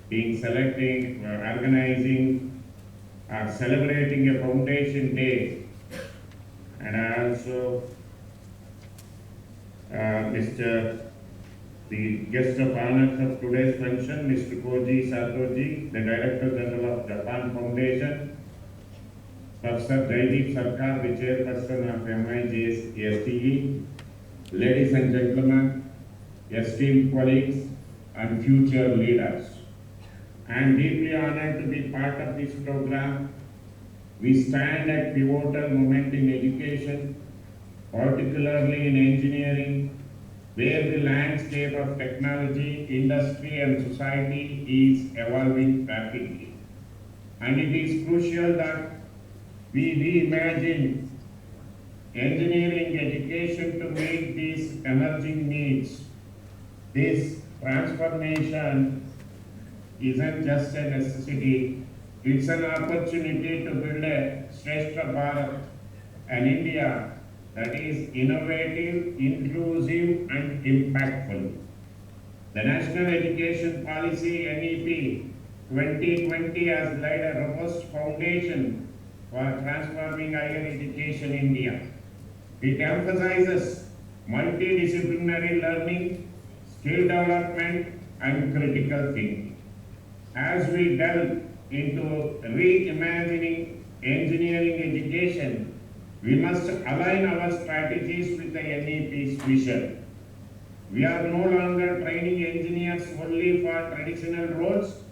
being selecting, organizing, celebrating a foundation day. And I also, the guest of honor of today's function, Mr. Koji Kato, the Director General of Japan Foundation, Professor Jaideep Sarkar, the Chairperson of MIJSC, ladies and gentlemen, esteemed colleagues and future leaders. I am deeply honored to be part of this program. We stand at pivotal moment in education, particularly in engineering, where the landscape of technology, industry and society is evolving rapidly. And it is crucial that we reimagine engineering education to meet these emerging needs. This transformation isn't just a necessity, it's an opportunity to build a Shrestha Bharat, an India that is innovative, inclusive and impactful. The National Education Policy NEP 2020 has laid a robust foundation for transforming higher education in India. It emphasizes multidisciplinary learning, skill development and critical thinking. As we delve into reimagining engineering education, we must align our strategies with the NEP's vision. We are no longer training engineers only for traditional roles.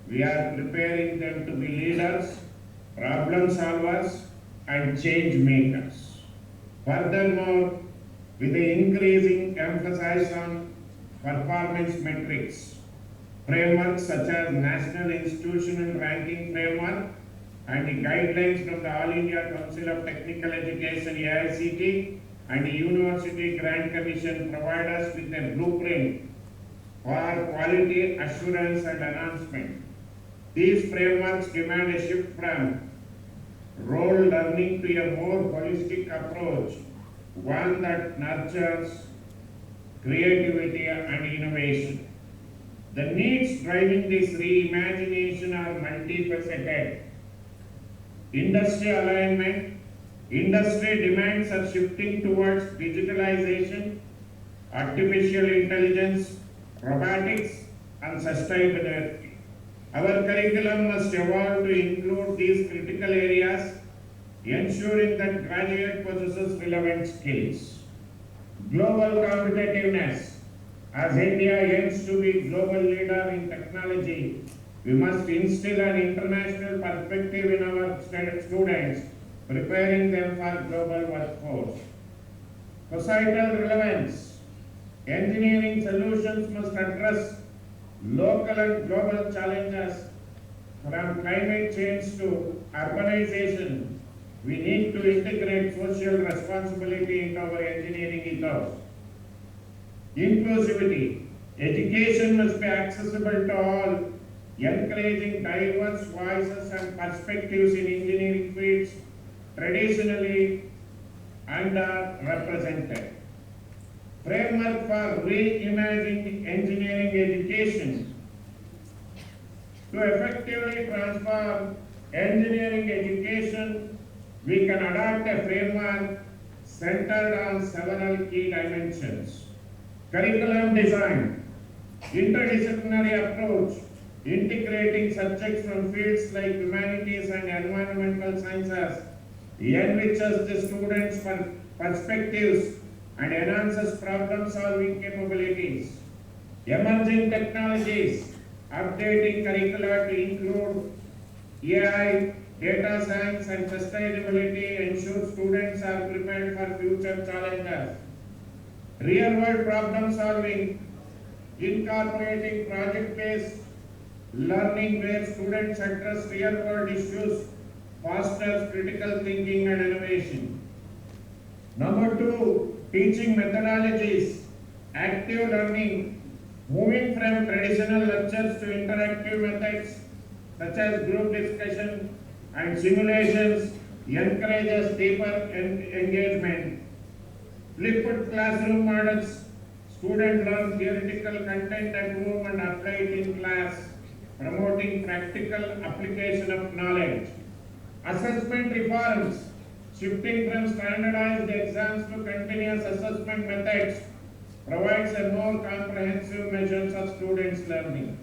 We are preparing them to be leaders, problem solvers, and change makers. Furthermore, with the increasing emphasis on performance metrics, frameworks such as National Institutional Ranking Framework and the guidelines from the All India Council of Technical Education (AICT) and the University Grant Commission provide us with a blueprint for quality assurance and enhancement. These frameworks demand a shift from role learning to a more holistic approach, one that nurtures creativity and innovation. The needs driving this reimagination are multifaceted. Industry alignment. Industry demands are shifting towards digitalization, artificial intelligence, robotics, and sustainability. Our curriculum must evolve to include these critical areas, ensuring that graduate possesses relevant skills. Global competitiveness. As India aims to be global leader in technology, we must instill an international perspective in our students, preparing them for global workforce. Societal relevance. Engineering solutions must address local and global challenges from climate change to urbanization. We need to integrate social responsibility into our engineering ethos. Inclusivity. Education must be accessible to all, encouraging diverse voices and perspectives in engineering fields traditionally underrepresented. Framework for reimagining engineering education. To effectively transform engineering education, we can adopt a framework centered on several key dimensions. Curriculum design, interdisciplinary approach, integrating subjects from fields like humanities and environmental sciences, enriches the students' perspectives and enhances problem-solving capabilities. Emerging technologies, updating curricula to include AI, data science and sustainability ensure students are prepared for future challenges. Real-world problem solving, incorporating project-based learning where students address real-world issues, fosters critical thinking and innovation. Number 2, teaching methodologies, active learning, moving from traditional lectures to interactive methods such as group discussion and simulations encourages deeper engagement. Flipped classroom models, students learn theoretical content at home and apply it in class. promoting practical application of knowledge. Assessment reforms, shifting from standardized exams to continuous assessment methods, provides a more comprehensive measures of students' learning.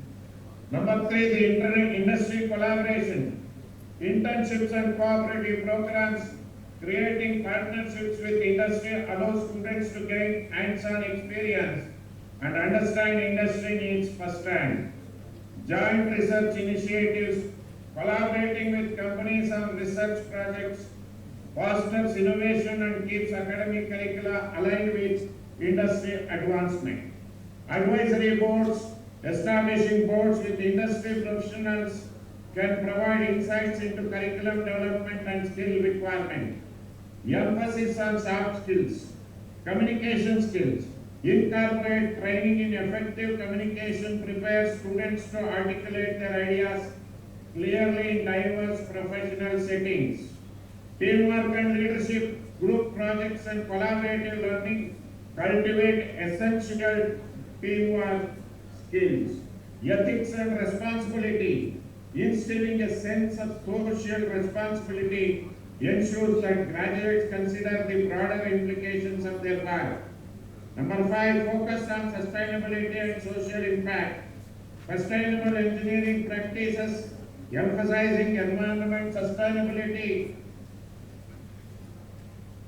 Number 3, the industry collaboration. Internships and cooperative programs, creating partnerships with industry allows students to gain hands-on experience and understand industry needs firsthand. Joint research initiatives, collaborating with companies on research projects, fosters innovation and keeps academic curricula aligned with industry advancement. Advisory boards, establishing boards with industry professionals can provide insights into curriculum development and skill requirement. Emphasis on soft skills, communication skills. Incorporate training in effective communication, prepare students to articulate their ideas clearly in diverse professional settings. Teamwork and leadership, group projects and collaborative learning cultivate essential teamwork skills. Ethics and responsibility, instilling a sense of social responsibility ensures that graduates consider the broader implications of their work. Number 5, focus on sustainability and social impact. Sustainable engineering practices emphasizing environment sustainability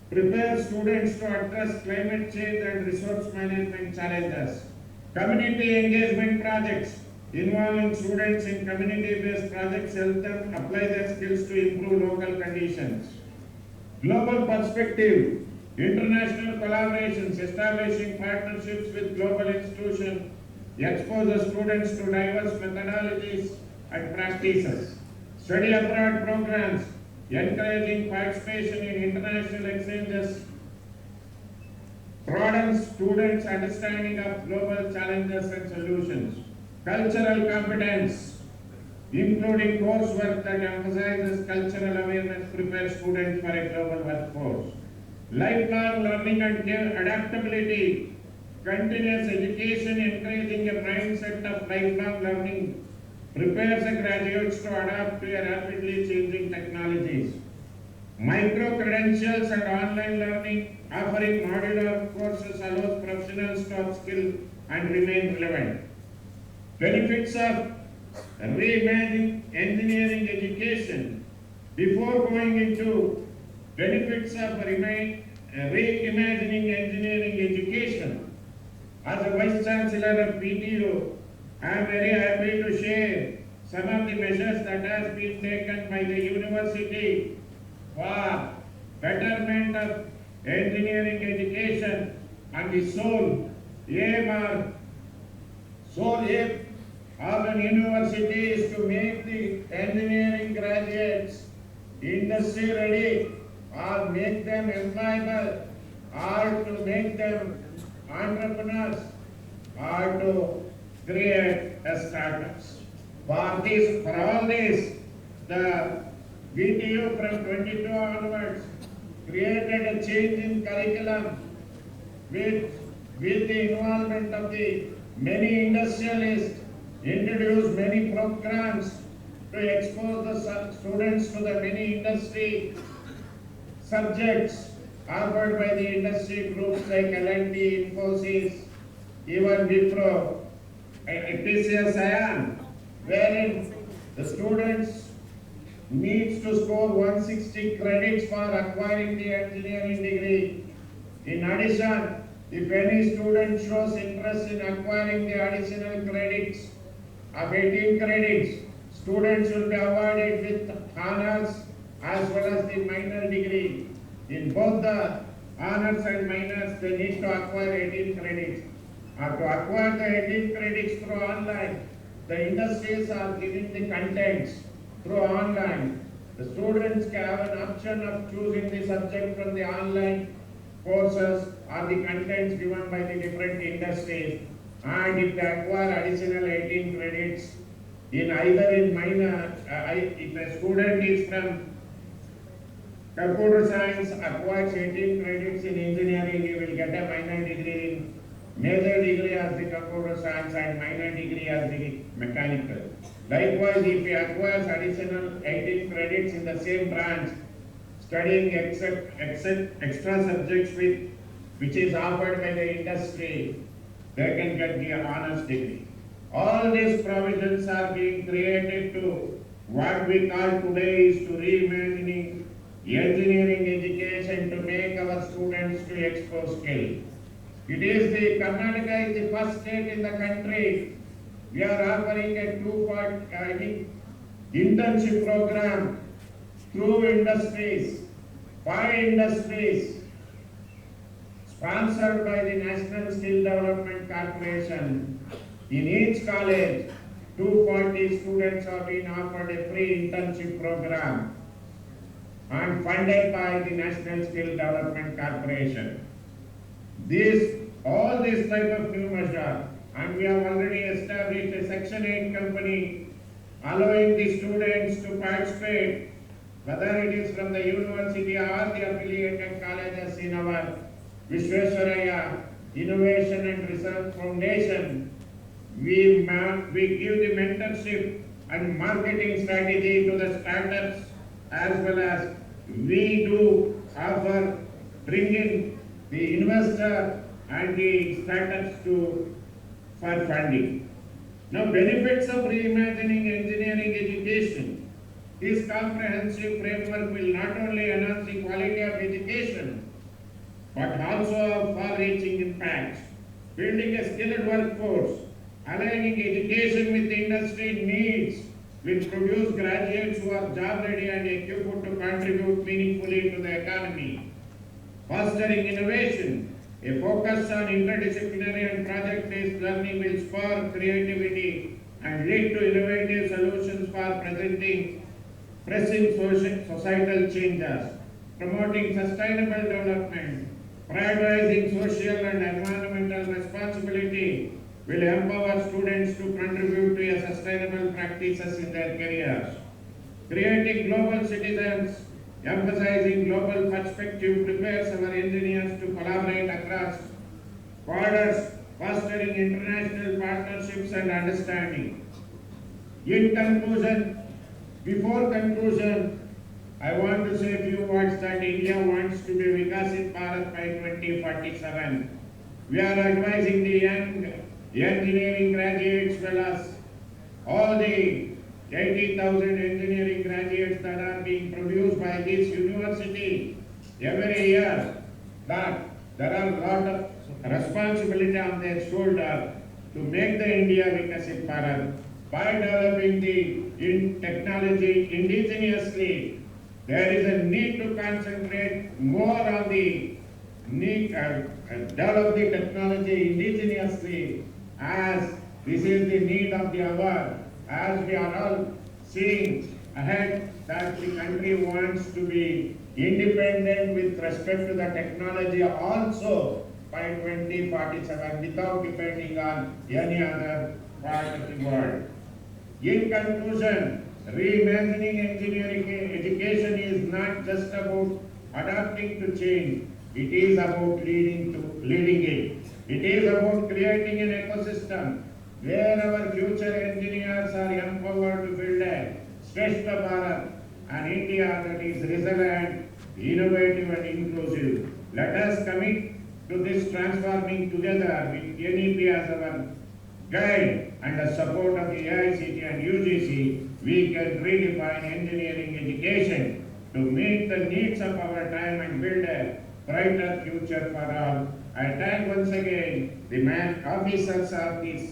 prepare students to address climate change and resource management challenges. Community engagement projects involving students in community-based projects help them apply their skills to improve local conditions. Global perspective, international collaborations, establishing partnerships with global institutions, exposes students to diverse methodologies and practices. Study abroad programs, encouraging participation in international exchanges, broadens students' understanding of global challenges and solutions. Cultural competence, including coursework that emphasizes cultural awareness, prepares students for a global workforce. Lifelong learning and adaptability, continuous education encouraging a mindset of lifelong learning, prepares the graduates to adapt to a rapidly changing technologies. Micro-credentials and online learning, offering modular courses, allows professionals to upskill and remain relevant. Benefits of reimagining engineering education. Before going into benefits of reimagining engineering education, as a Vice Chancellor of VTU, I am very happy to share some of the measures that has been taken by the university for betterment of engineering education, and the sole aim of an university is to make the engineering graduates industry ready, or make them employable, or to make them entrepreneurs, or to create startups. For all this, the VTU from 22 onwards created a change in curriculum with the involvement of the many industrialists, introduced many programs to expose the students to the many industry subjects offered by the industry groups like L&T, Infosys, even Wipro, IIM, wherein the students needs to score 160 credits for acquiring the engineering degree. In addition, if any student shows interest in acquiring the additional credits of 18 credits, students will be awarded with honors as well as the minor degree. In both the honors and minors, they need to acquire 18 credits. To acquire the 18 credits through online, the industries are giving the contents through online. The students can have an option of choosing the subject from the online courses or the contents given by the different industries. And if they acquire additional 18 credits in either in minor, if a student is from computer science, acquires 18 credits in engineering, he will get a minor degree in major degree as the computer science and minor degree as the mechanical. Likewise, if he acquires additional 18 credits in the same branch, studying extra subjects which is offered by the industry, they can get the honors degree. All these provisions are being created to what we call today is to reimagining engineering education to make our students to expose skill. It is the Karnataka is the first state in the country. We are offering a two-part internship program through industries, 5 industries, sponsored by the National Skill Development Corporation. In each college, 240 students are being offered a free internship program and funded by the National Skill Development Corporation. All this type of new measure, and we have already established a Section 8 company allowing the students to participate, whether it is from the university or the affiliated colleges in our Vidyashankar Innovation and Research Foundation. We give the mentorship and marketing strategy to the startups, as well as we do offer bringing the investor and the startups for funding. Now, benefits of reimagining engineering education. This comprehensive framework will not only enhance the quality of education, but also have far-reaching impacts. Building a skilled workforce, aligning education with the industry needs will produce graduates who are job ready and equipped to contribute meaningfully to the economy. Fostering innovation, a focus on interdisciplinary and project-based learning will spur creativity and lead to innovative solutions for pressing societal changes. Promoting sustainable development, prioritizing social and environmental responsibility will empower students to contribute to a sustainable practices in their careers. Creating global citizens, emphasizing global perspective prepares our engineers to collaborate across borders, fostering international partnerships and understanding. Before conclusion, I want to say a few words that India wants to be Vikasit Bharat by 2047. We are advising the young engineering graduates, well as all the 80,000 engineering graduates that are being produced by this university every year, that there are a lot of responsibility on their shoulder to make the India Vikasit Bharat by developing the technology indigenously. There is a need to concentrate more on the need develop the technology indigenously, as this is the need of the hour, as we are all seeing ahead that the country wants to be independent with respect to the technology also by 2047 without depending on any other part of the world. In conclusion, reimagining engineering education is not just about adapting to change, it is about leading it. It is about creating an ecosystem where our future engineers are empowered to build a Shrestha Bharat, an India that is resilient, innovative and inclusive. Let us commit to this transforming together with NEP as our guide and the support of the IICT and UGC. We can redefine engineering education to meet the needs of our time and build a brighter future for all. I thank once again the officers of this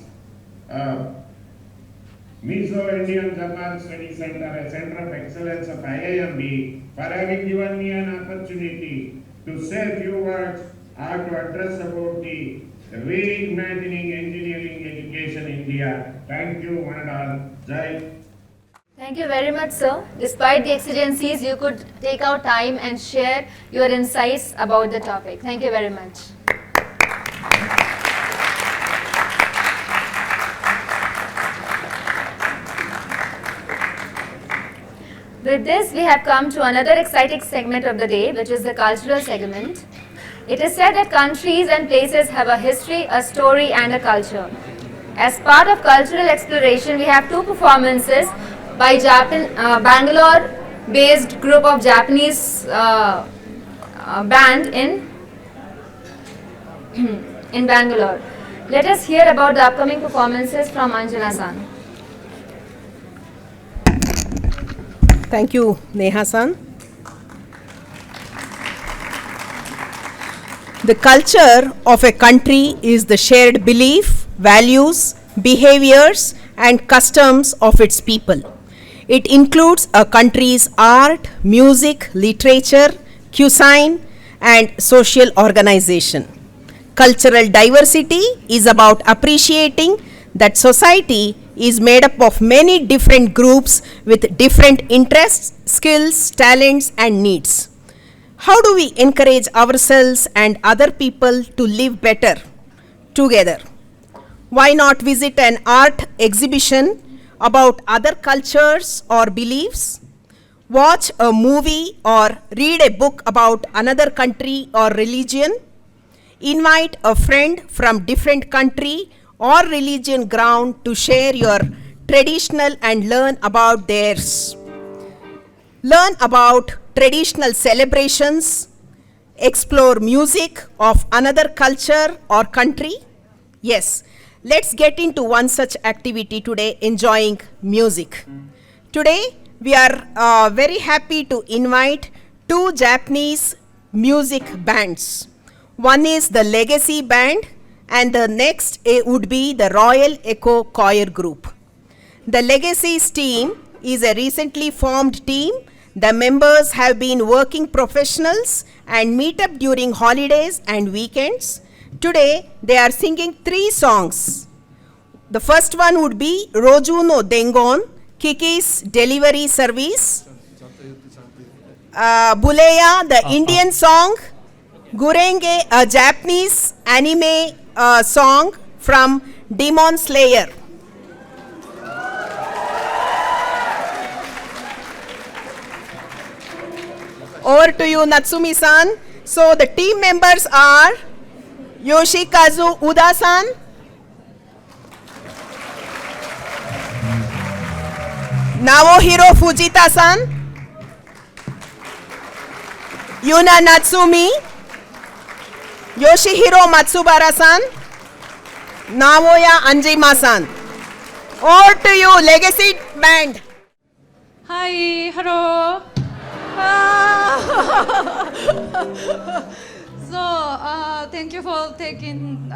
Mizuho Indian Japan Study Center, a center of excellence of IIM, for having given me an opportunity to say a few words or to address about the reimagining engineering education in India. Thank you, one and all. Jai. Thank you very much, sir. Despite the exigencies, you could take out time and share your insights about the topic. Thank you very much. With this, we have come to another exciting segment of the day, which is the cultural segment. It is said that countries and places have a history, a story, and a culture. As part of cultural exploration, we have two performances by Bangalore-based group of Japanese band in Bangalore. Let us hear about the upcoming performances from Anjana-san. Thank you, Neha-san. The culture of a country is the shared belief, values, behaviors, and customs of its people. It includes a country's art, music, literature, cuisine, and social organization. Cultural diversity is about appreciating that society is made up of many different groups with different interests, skills, talents, and needs. How do we encourage ourselves and other people to live better together? Why not visit an art exhibition about other cultures or beliefs? Watch a movie or read a book about another country or religion? Invite a friend from different country or religion ground to share your traditional and learn about theirs. Learn about traditional celebrations, explore music of another culture or country. Yes, let's get into one such activity today, enjoying music. Today, we are very happy to invite two Japanese music bands. One is the Legacy Band and the next would be the Royal Echo Choir Group. The Legacy's team is a recently formed team. The members have been working professionals and meet up during holidays and weekends. Today, they are singing 3 songs. The first one would be Roju no Dengon, Kiki's Delivery Service. Buleya, the Indian song. Gurenge, a Japanese anime song from Demon Slayer. Over to you, Natsumi-san. So the team members are Yoshikazu Uda-san, Naohiro Fujita-san, Yuna Natsumi, Yoshihiro Matsubara-san, Naoya Anjima-san. Over to you, Legacy Band. Hi, hello. So, thank you for taking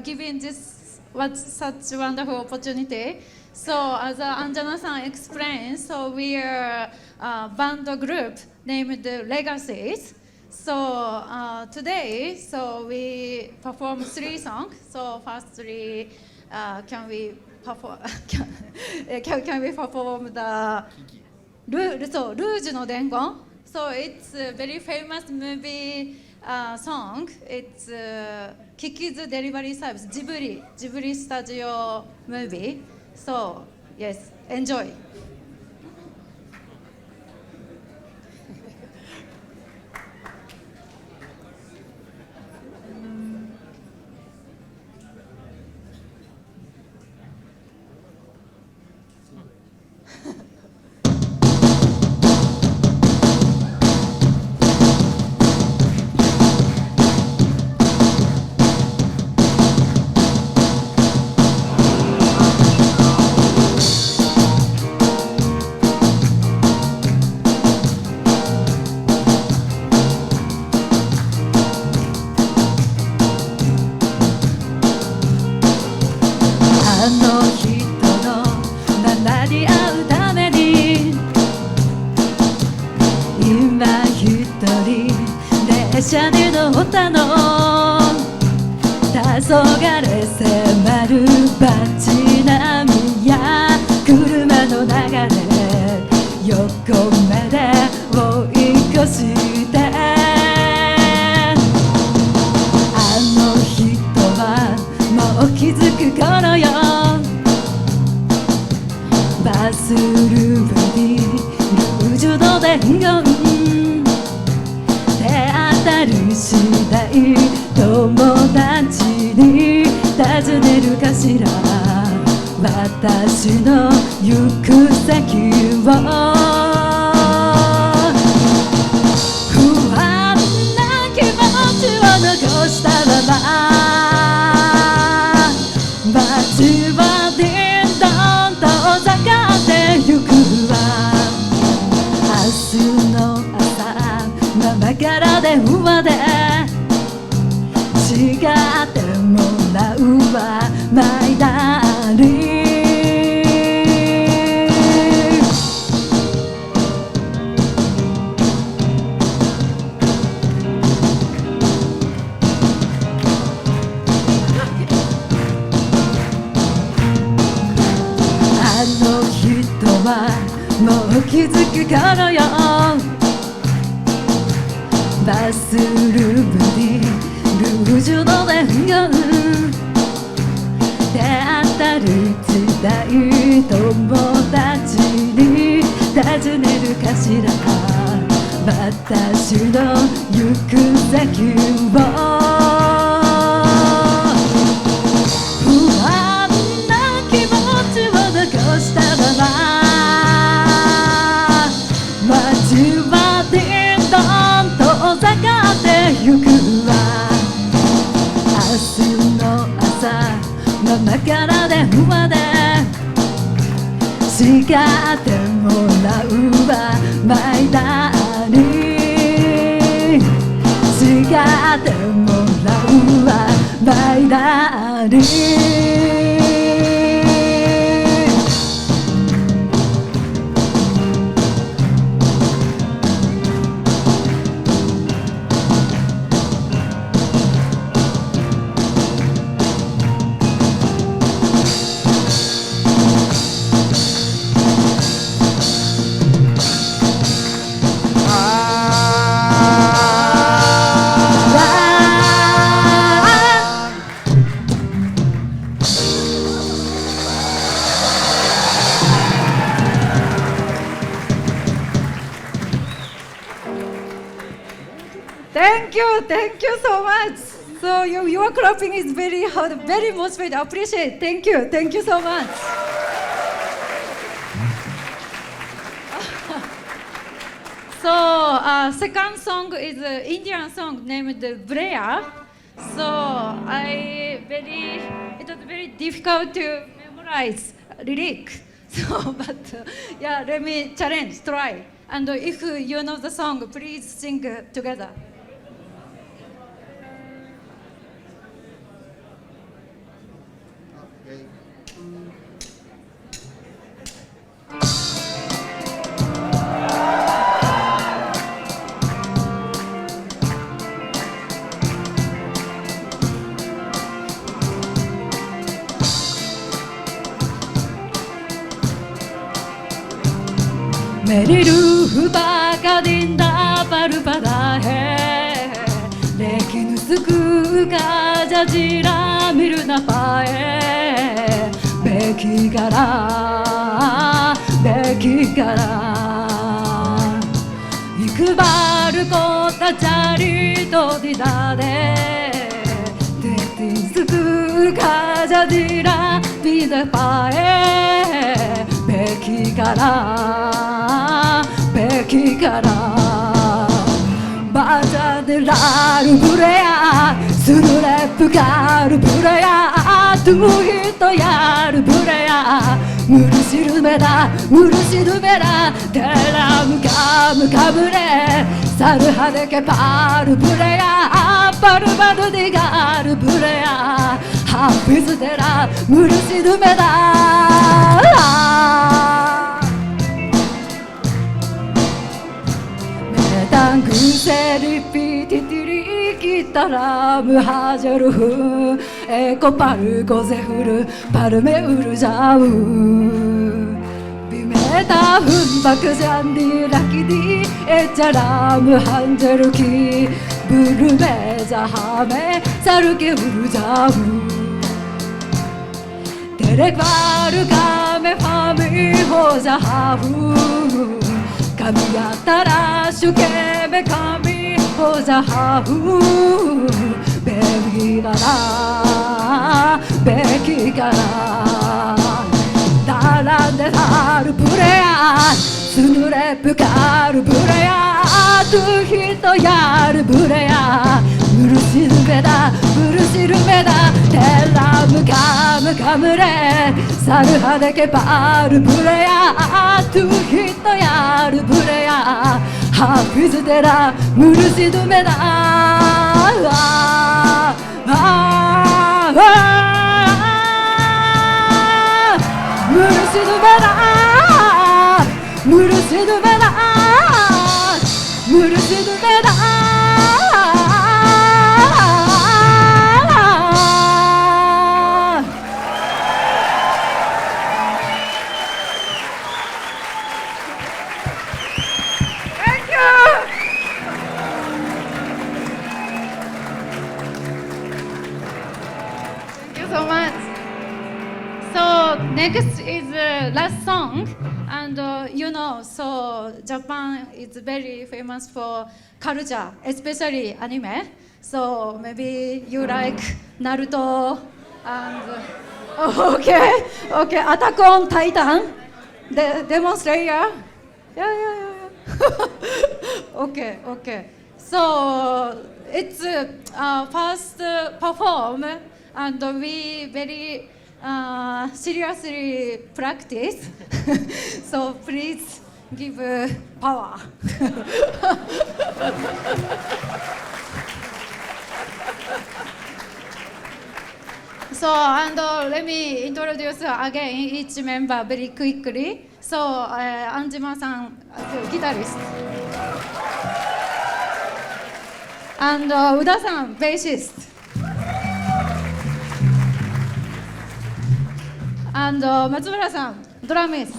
giving this such wonderful opportunity. So, as Anjana-san explained, so we are a band group named Legacies. So today, so we perform 3 songs. So firstly, can we perform the Rouge no Dengon? So it's a very famous movie song. It's Kiki's Delivery Service, Ghibli Studio movie. So yes, enjoy. 尋ねるかしら私の行く先を不安な気持ちを残したまま街はディンドンと下がってゆくわ明日の朝ママから電話で違ってもらうわマイダーリンあの人はもう気づくからよバスルームにルージュの念願出会ったる時代友達に尋ねるかしら私の行く先を不安な気持ちを残したまま街はディンドンと下がってゆくわ明日の朝ママから電話で誓ってもらうわマイダーリン誓ってもらうわマイダーリンThank you so much. So your clapping is very hard, very motivated. Appreciate. Thank you so much. So second song is an Indian song named Breya. So it was very difficult to memorize lyric. So but yeah, let me try. And if you know the song, please sing together. मेरी रूह बाका दिंदा पर पता है लेकिन सुकून का जजीरा मिल न पाए बेखी करा एक बार को तचारी तो दिदा दे देती सुकून का जजीरा भी न पाए बेखी करा बाजा दिलार बुरेया सुनले पुकार बुरेया तू ही तो यार बुरेया मुरुशिरु मेरा तेरा मुकाबले सरहद के पार बुरेया पर्वत दिगार बुरेया हाफिज तेरा मुरुशिरु मेरा तंग से रिपीटिटरी की तरह हाजिर हूँ एको पल को ज़हर पर में उड़ जाऊँ बिमेता हूँ बकजांदी रखी दी चराम हंजर की बुरु में जहाँ में सर के उड़ जाऊँ तेरे बार का मैं फामी हो जहाँ हूँ कमियां तराश के मैं कामी हो जहाँ हूँ बेबी गला べきかな並んであるプレイヤーすぬれぷかるプレイヤーと人やるプレイヤームルシルメだムルシルメだテラムカムカムレサルハデケパールプレイヤーと人やるプレイヤーハフィズテラムルシルメだムルシルメだムルシルメだムルシルメだSo much. So next is last song, and so Japan is very famous for culture, especially anime. So maybe you like Naruto and okay, Attack on Titan, Demon Slayer. Yeah. Okay. So it's first perform. And we very seriously practice. So please give power. So let me introduce again each member very quickly. So Anjima-san, guitarist, and Uda-san, bassist. And Matsumura-san, drummist.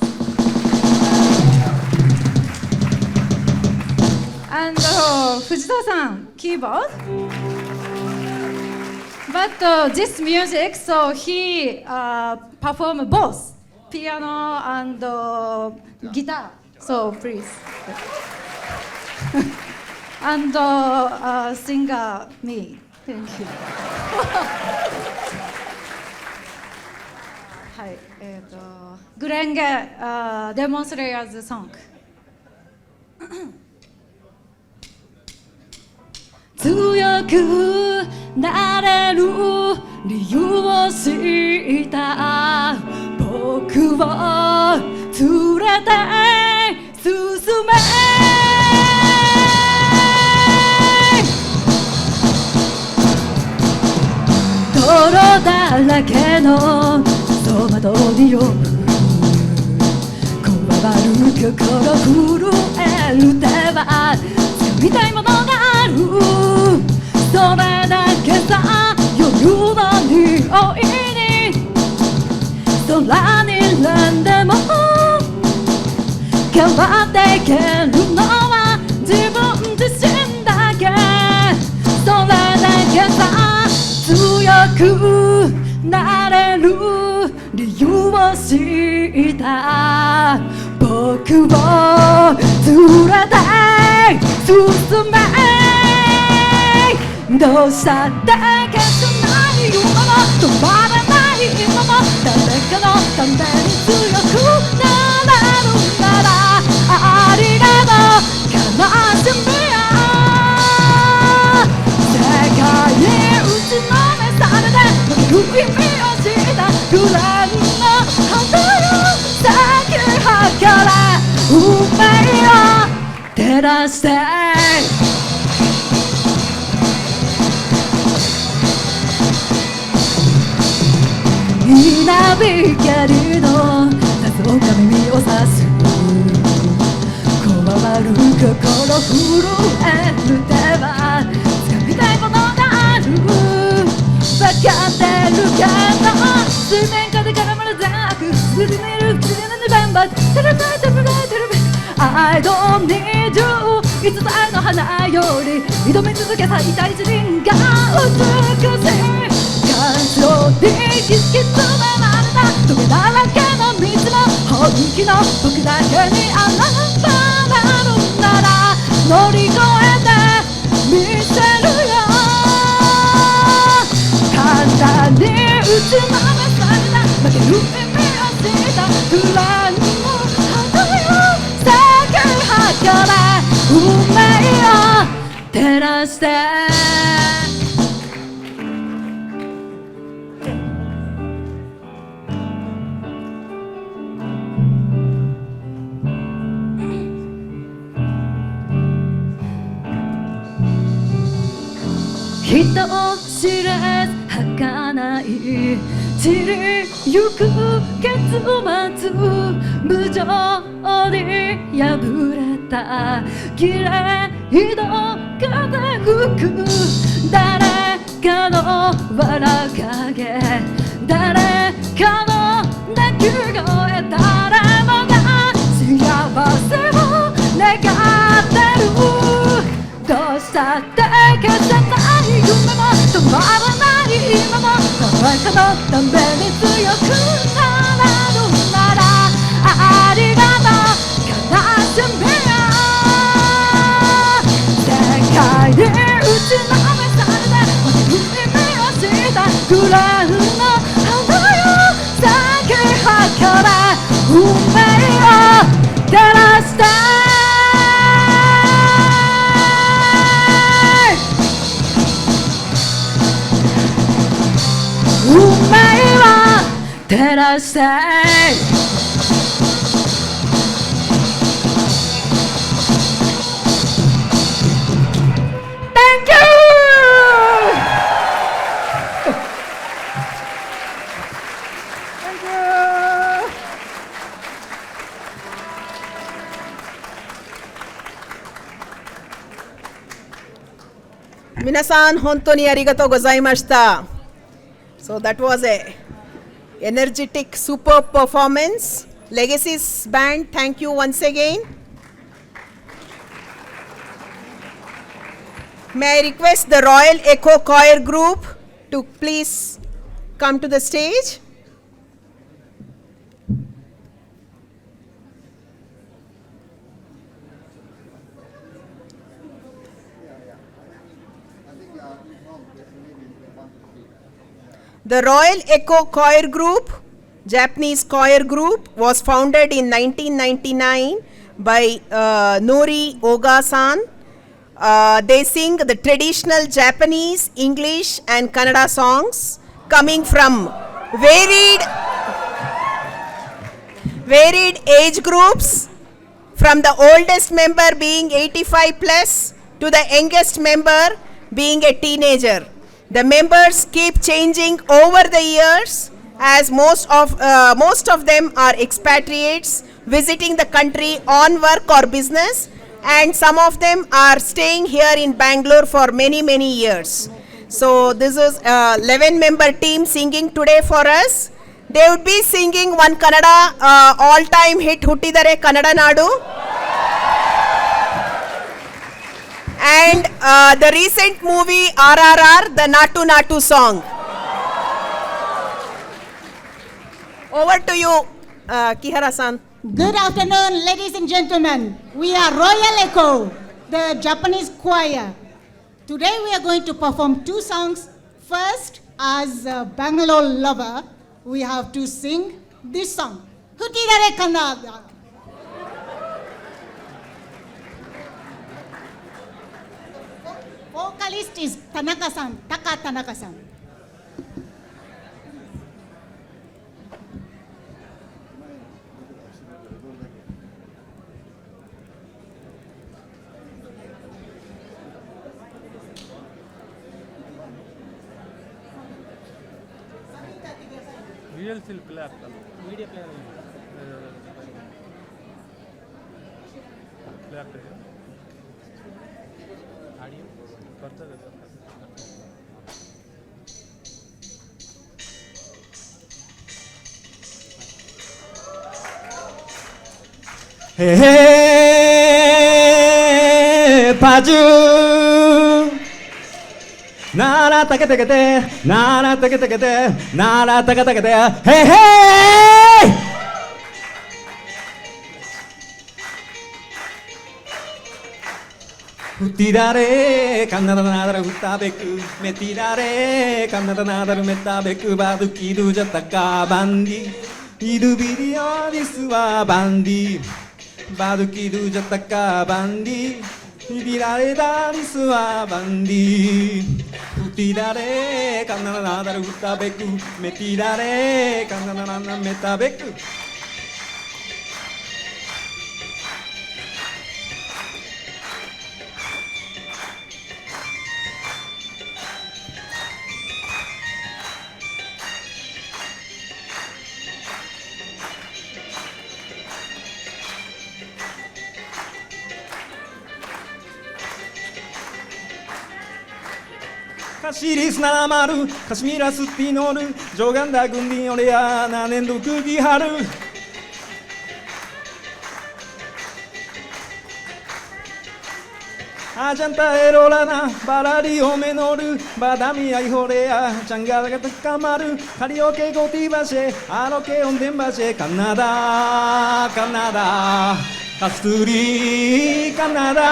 And Fujita-san, keyboard. But this music, so he performed both piano and guitar. So please. And singer me. Thank you. はい、グレンゲ、デモンスレイヤーズソング。強くなれる理由を知った僕を連れて進め泥だらけの戸惑いをこわばる心震える手は掴みたいものがあるそれだけさ夜の匂いに空に何でも変わっていけるのは自分自身だけそれだけさ強くなれる理由を知った僕を連れて進めどうしたって消せない夢も止まらない今も誰かのために強くなれるならありがとう悲しみや世界に打ちのめされて伸びる意味を知ったグランの花よ咲き誇れ運命を照らして稲光の謎が耳を刺すこわばる心震える手は掴みたいものがある分かってるけど水面下で絡まれなくすりめる口でバンバンテレビテレビテレビ I don't need you いつだの花より挑み続けたい大一輪が美しい感情に引き詰められたトゲだらけの道も本気の僕だけにあなたなるなら乗り越えてみせるよ簡単にちのめされた負ける意味を知ったくらいの花よ世界はから運命を照らして人を知れず儚い散りゆく結末無情に破れた綺麗の風吹く誰かの笑影誰かの泣き声誰もが幸せを願ってるどうしたって消せない夢も止まらない今も誰かのために強くなれるならありがとう悲しみや世界に打ちのめされて負ける意味を知ったグラフの花よ咲き誇れ運命を照らして運命は照らして Thank you! Thank you! 皆さん本当にありがとうございました。So that was a energetic, superb performance. Legacies Band, thank you once again. May I request the Royal Echo Choir Group to please come to the stage. The Royal Echo Choir Group, Japanese choir group, was founded in 1999 by Nori Oga-san. They sing the traditional Japanese, English and Kannada songs coming from varied age groups, from the oldest member being 85 plus to the youngest member being a teenager. The members keep changing over the years as most of them are expatriates visiting the country on work or business, and some of them are staying here in Bangalore for many years. So this is a 11-member team singing today for us. They would be singing one Kannada all-time hit Huttidare Kannada Nadu. And the recent movie RRR, the Natu Natu song. Over to you, Kihara-san. Good afternoon, ladies and gentlemen. We are Royal Echo, the Japanese choir. Today we are going to perform two songs. First, as a Bangalore lover, we have to sing this song, Huttidare Kannada. Vocalist is Tanaka-san, Taka Tanaka-san. Media player. Hey, Paju. Nara taka taka te, nara taka taka te, nara taka taka te. Hey, hey. Utidare kannada nadar utabeku metidare kannada nadar metabeku badukidu jataka bandi idu video diswa bandi badukidu jataka bandi idirare da diswa bandi utidare kannada nadar utabeku metidare kannada nadar metabeku Kashiris namaru, Kashmira sutinoru, Joganda gundi orea, nanendo kugi haru. Ajanta erolana, barari omenoru, badami aihorea, changara takamaru, karaoke gotibase, aroke ondembase, Canada, Canada, Kasturi, Canada.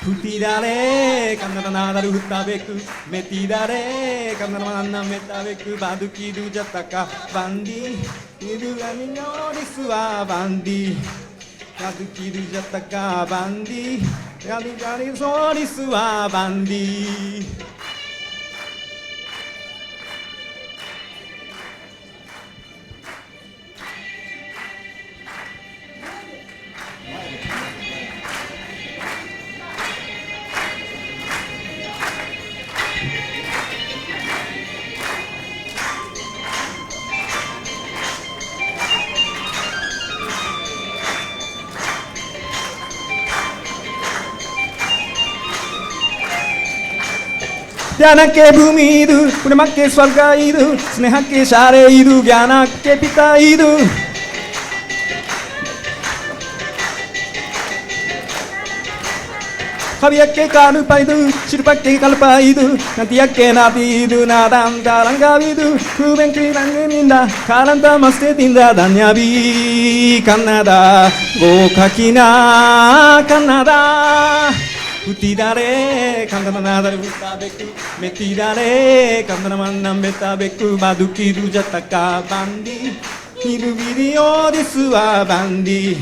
Utidare kannada nadar utabeku metidare kannada manna metabeku badukidu jataka bandi idu gani no diswa bandi badukidu jataka bandi gani gani so diswa bandi ध्यान के भूमि इदु प्रेम के स्वर्ग इदु स्नेह के सारे इदु ज्ञान के पिता इदु कविय के कानु पाइदु शिल्प के कल्प इदु नदिय के नाति इदु नादाम दारंग इदु कुबें की रंग निंदा कालंत मस्ते तिंदा धन्यवी Kannada गोखकिना Kannada Utidare kannada nadar utabeku metidare kannada manna metabeku badukidu jataka bandi iru video diswa bandi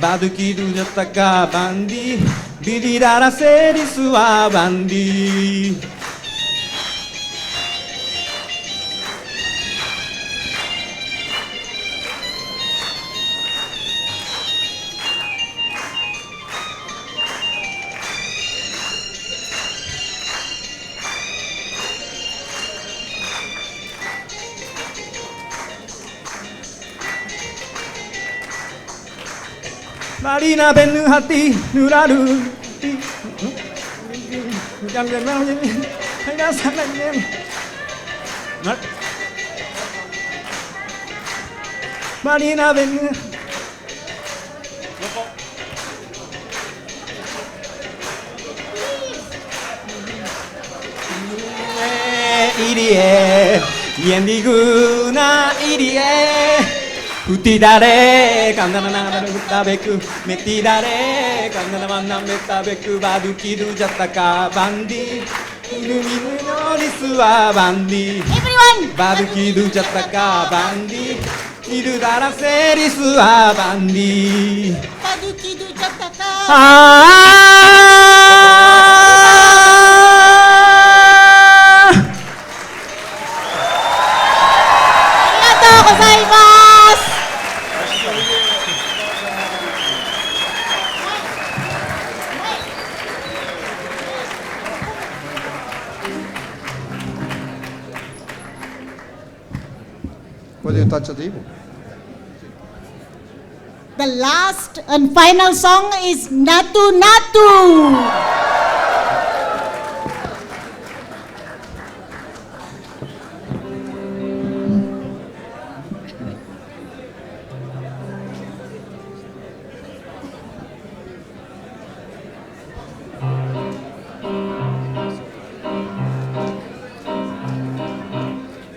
badukidu jataka bandi bidirara se diswa bandi Marina benu hati nuraru jam jam hay na sang anh em Marina benu irie yendiguna irie Utidare kannada nadar utabeku metidare kannada manna metabeku badukidu jataka bandi iru minu no diswa bandi everyone badukidu jataka bandi iru dara se diswa bandi badukidu jataka Will you touch the table? The last and final song is Natu Natu.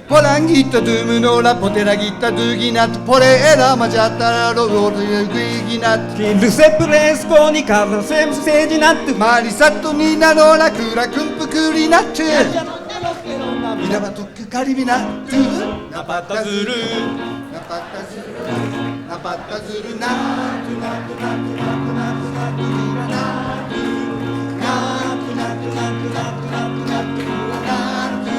Hola Mangita duminola potera gita duginat porera majatara rogiginat Luce Presco ni Carlo Sem Sejinat Marisato nina nola cura kumpukurinat Minabatuku karibinat Napata Zuru Napata Zuru Napata Zuru Natu Natu Natu Natu Natu Natu Natu Natu Natu Natu Natu Natu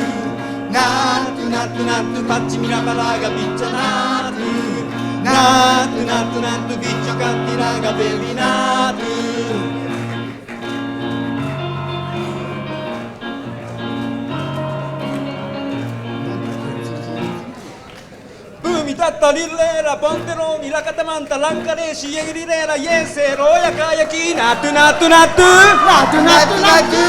Natu Natu Natu Pacci Mirabalaga Piccia Natu Natu Natu Natu Piccia Cattiraga Belli Natu Tatta lillera, ponteroni, la catamanta, l'ancaresci, iegrirera, yese, roya, kayaki, natu, natu, natu, natu, natu, natu.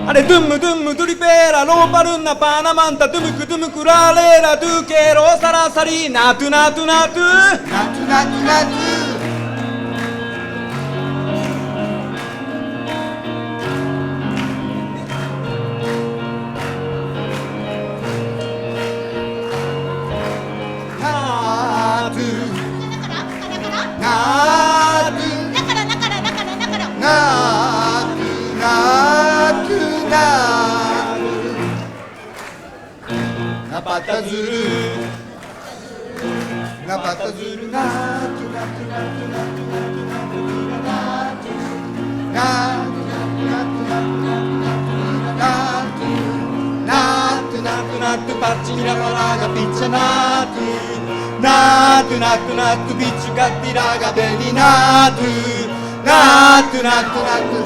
Ale dummu, duripera, lo parunna, panamanta, tumuku, ralera, tukero, sarasari, natu, natu, natu, natu, natu, natu. Napata Zuru Napata Zuru Natu Natu Natu Natu Natu Natu Natu Natu Natu Natu Pacci Mirabalaga Piccia Natu Natu Natu Natu Picci Cattiraga Belli Natu Natu Natu Natu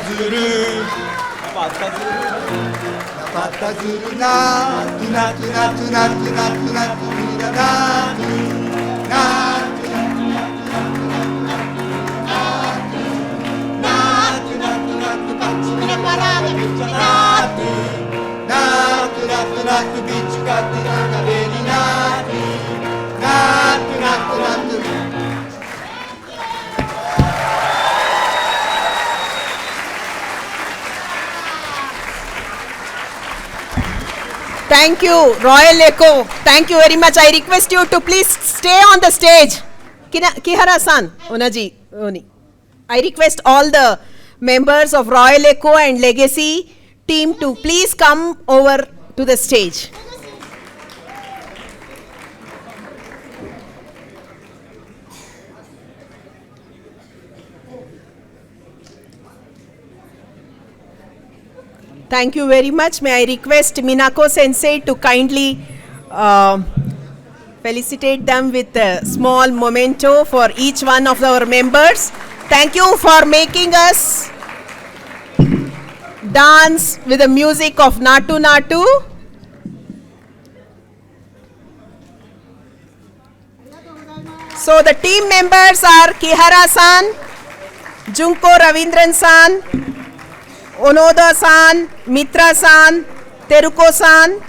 Zuru, Napata Zuru, Napata Zuru, Natu, Natu, Natu, Natu, Natu, Natu, Natu, Natu, Natu, Natu, Natu, Pacci Mirabalaga Piccia Natu, Natu, Natu, Natu, Picci Cattiraga Belli Natu, Natu, Natu, Natu. Thank you, Royal Echo. Thank you very much. I request you to please stay on the stage. Kihara-san, Onaji, Oni. I request all the members of Royal Echo and Legacy team to please come over to the stage. Thank you very much. May I request Minako Sensei to kindly felicitate them with a small memento for each one of our members. Thank you for making us dance with the music of Natu Natu. So the team members are Kihara-san, Junko Ravindran-san, Onoda-san, Mitra-san, Teruko-san,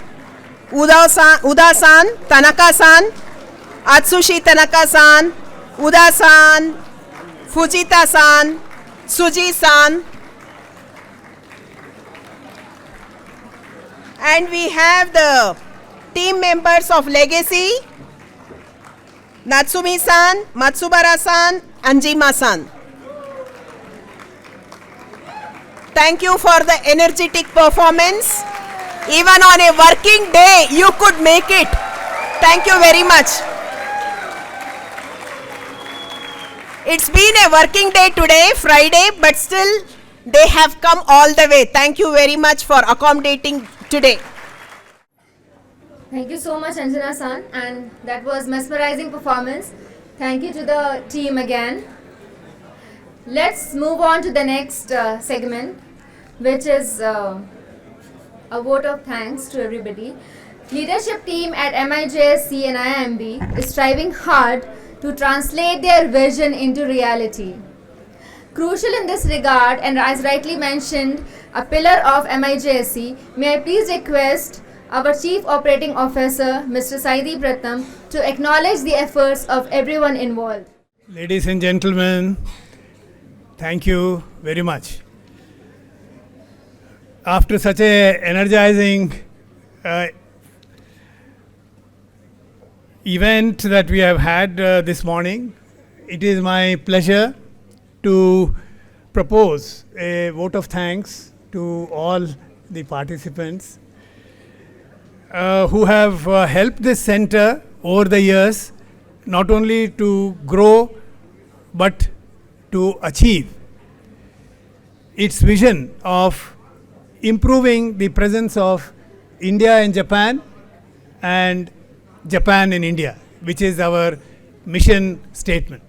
Uda-san, Tanaka-san, Atsushi Tanaka-san, Uda-san, Fujita-san, Suji-san. And we have the team members of Legacy, Natsumi-san, Matsubara-san, Anjima-san. Thank you for the energetic performance. Even on a working day, you could make it. Thank you very much. It's been a working day today, Friday, but still they have come all the way. Thank you very much for accommodating today. Thank you so much, Anjana-san, and that was mesmerizing performance. Thank you to the team again. Let's move on to the next segment, which is a vote of thanks to everybody. Leadership team at MIJSC and IIMB is striving hard to translate their vision into reality. Crucial in this regard, and as rightly mentioned, a pillar of MIJSC, may I please request our Chief Operating Officer, Mr. Jaideep Sarkar, to acknowledge the efforts of everyone involved. Ladies and gentlemen, thank you very much. After such a energizing event that we have had this morning, it is my pleasure to propose a vote of thanks to all the participants who have helped this center over the years, not only to grow but to achieve its vision of improving the presence of India in Japan and Japan in India, which is our mission statement.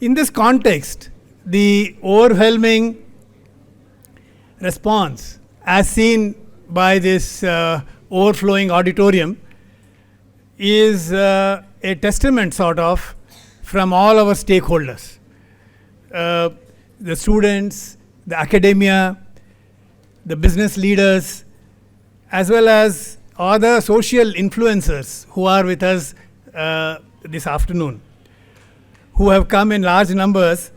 In this context, the overwhelming response as seen by this overflowing auditorium is a testament sort of from all our stakeholders, the students, the academia, the business leaders, as well as other social influencers who are with us this afternoon, who have come in large numbers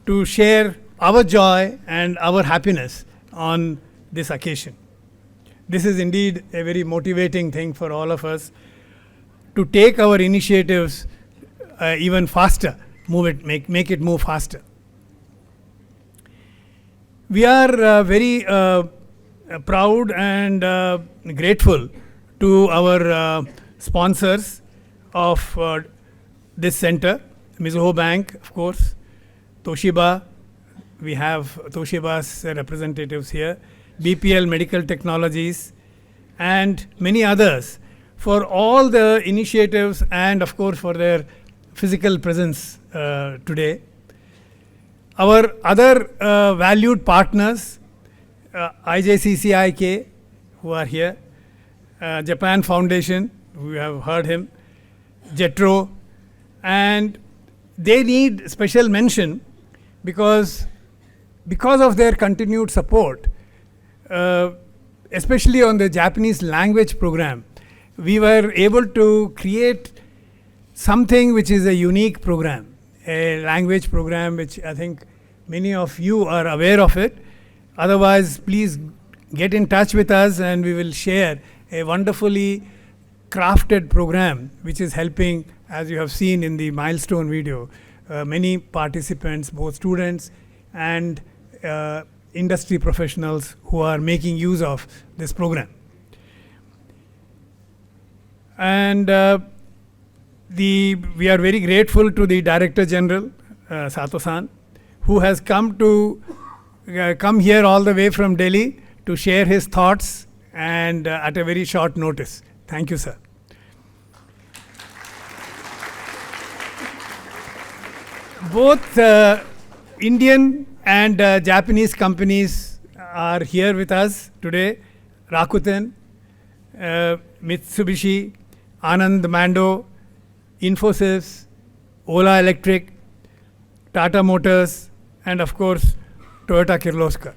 to share our joy and our happiness on this occasion. This is indeed a very motivating thing for all of us to take our initiatives even faster, make it move faster. We are very proud and grateful to our sponsors of this center, Mizuho Bank, of course, Toshiba, we have Toshiba's representatives here, BPL Medical Technologies, and many others for all the initiatives and of course for their physical presence today. Our other valued partners, IJCCIK, who are here, Japan Foundation, we have heard him, JETRO, and they need special mention because of their continued support, especially on the Japanese language program. We were able to create something which is a unique program, a language program which I think many of you are aware of it. Otherwise, please get in touch with us and we will share a wonderfully crafted program which is helping, as you have seen in the milestone video, many participants, both students and industry professionals who are making use of this program. And we are very grateful to the Director General, Sato-san, who has come here all the way from Delhi to share his thoughts and at a very short notice. Thank you, sir. Both Indian and Japanese companies are here with us today. Rakuten, Mitsubishi, Anand Mando, Infosys, Ola Electric, Tata Motors, and of course Toyota Kirloskar.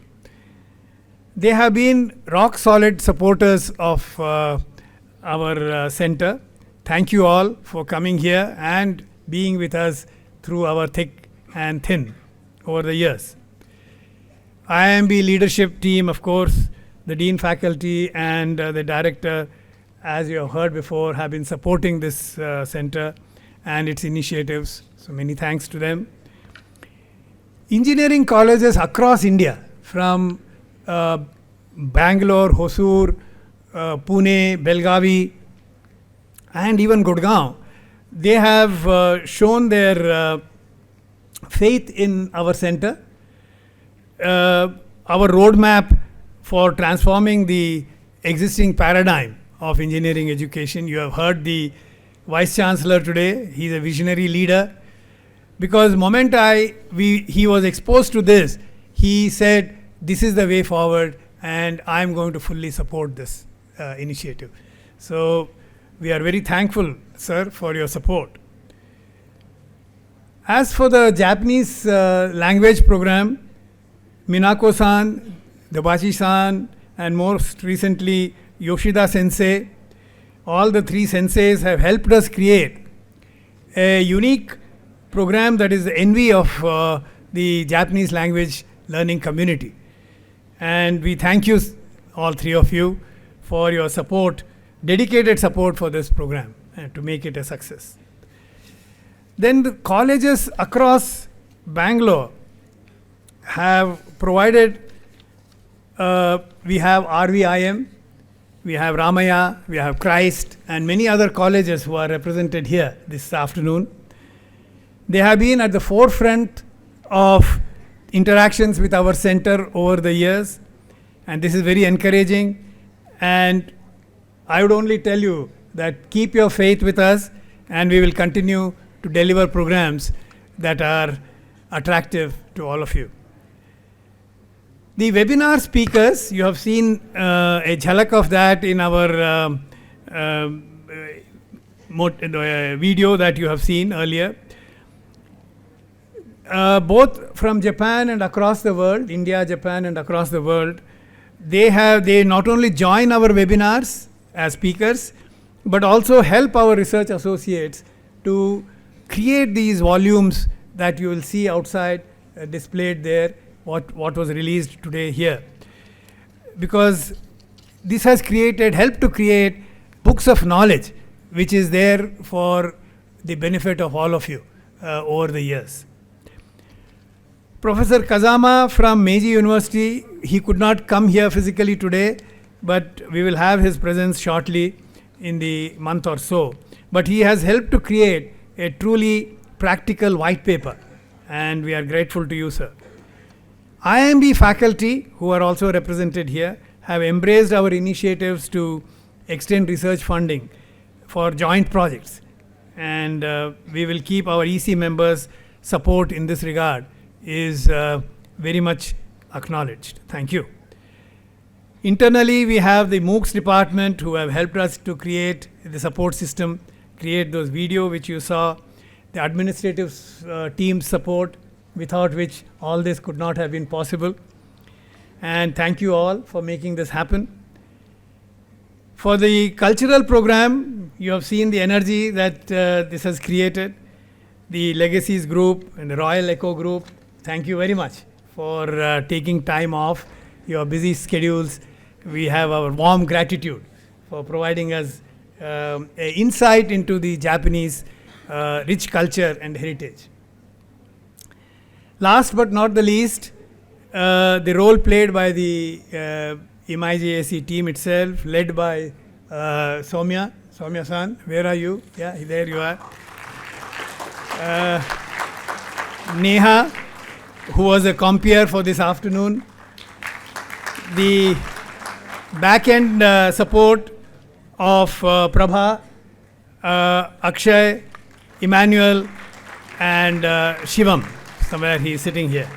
They have been rock solid supporters of our center. Thank you all for coming here and being with us through our thick and thin over the years. IIMB leadership team, of course, the Dean faculty and the director, as you have heard before, have been supporting this center and its initiatives. So many thanks to them. Engineering colleges across India, from Bangalore, Hosur, Pune, Belgavi, and even Gurgaon, they have shown their faith in our center. Our roadmap for transforming the existing paradigm of engineering education. You have heard the Vice Chancellor today. He's a visionary leader. Because moment he was exposed to this, he said, this is the way forward and I'm going to fully support this initiative. So we are very thankful, sir, for your support. As for the Japanese language program, Minako-san, Dabashi-san, and most recently Yoshida Sensei. All the three senseis have helped us create a unique program that is the envy of the Japanese language learning community. And we thank you, all three of you, for your support, dedicated support for this program and to make it a success. Then the colleges across Bangalore have provided, we have RVIM, we have Ramaya, we have Christ, and many other colleges who are represented here this afternoon. They have been at the forefront of interactions with our center over the years, and this is very encouraging. And I would only tell you that keep your faith with us, and we will continue to deliver programs that are attractive to all of you. The webinar speakers, you have seen a jhalak of that in our video that you have seen earlier. Both from Japan and across the world, India, Japan and across the world, they not only join our webinars as speakers, but also help our research associates to create these volumes that you will see outside displayed there, what was released today here. Because this has helped to create books of knowledge, which is there for the benefit of all of you over the years. Professor Kazama from Meiji University, he could not come here physically today, but we will have his presence shortly in the month or so. But he has helped to create a truly practical white paper, and we are grateful to you, sir. IIMB faculty, who are also represented here, have embraced our initiatives to extend research funding for joint projects, and we will keep our EC members' support in this regard is very much acknowledged. Thank you. Internally, we have the MOOCs department who have helped us to create the support system, create those video which you saw, the administrative team support, without which all this could not have been possible. And thank you all for making this happen. For the cultural program, you have seen the energy that this has created. The Legacies group and the Royal Echo group, thank you very much for taking time off your busy schedules. We have our warm gratitude for providing us an insight into the Japanese rich culture and heritage. Last but not the least, the role played by the MIJSC team itself, led by Soumya-san. Where are you? Yeah, there you are. Neha, who was a compeer for this afternoon. The back-end support of Prabha, Akshay, Emmanuel, and Shivam. Somewhere he is sitting here.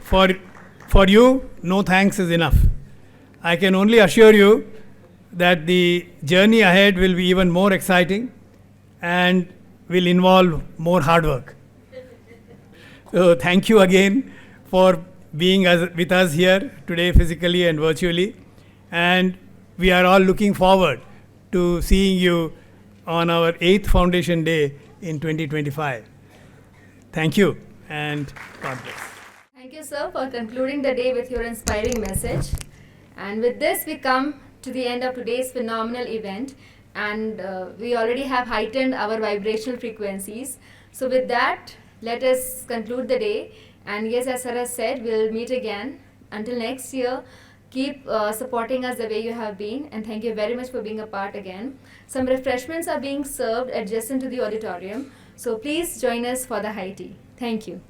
For you, no thanks is enough. I can only assure you that the journey ahead will be even more exciting and will involve more hard work. So thank you again for being with us here today physically and virtually. And we are all looking forward to seeing you on our 8th Foundation Day in 2025. Thank you and God bless. Thank you, sir, for concluding the day with your inspiring message. And with this, we come to the end of today's phenomenal event. And we already have heightened our vibrational frequencies. So with that, let us conclude the day. And yes, as Sarah said, we'll meet again. Until next year, keep supporting us the way you have been. And thank you very much for being a part again. Some refreshments are being served adjacent to the auditorium. So please join us for the high tea. Thank you.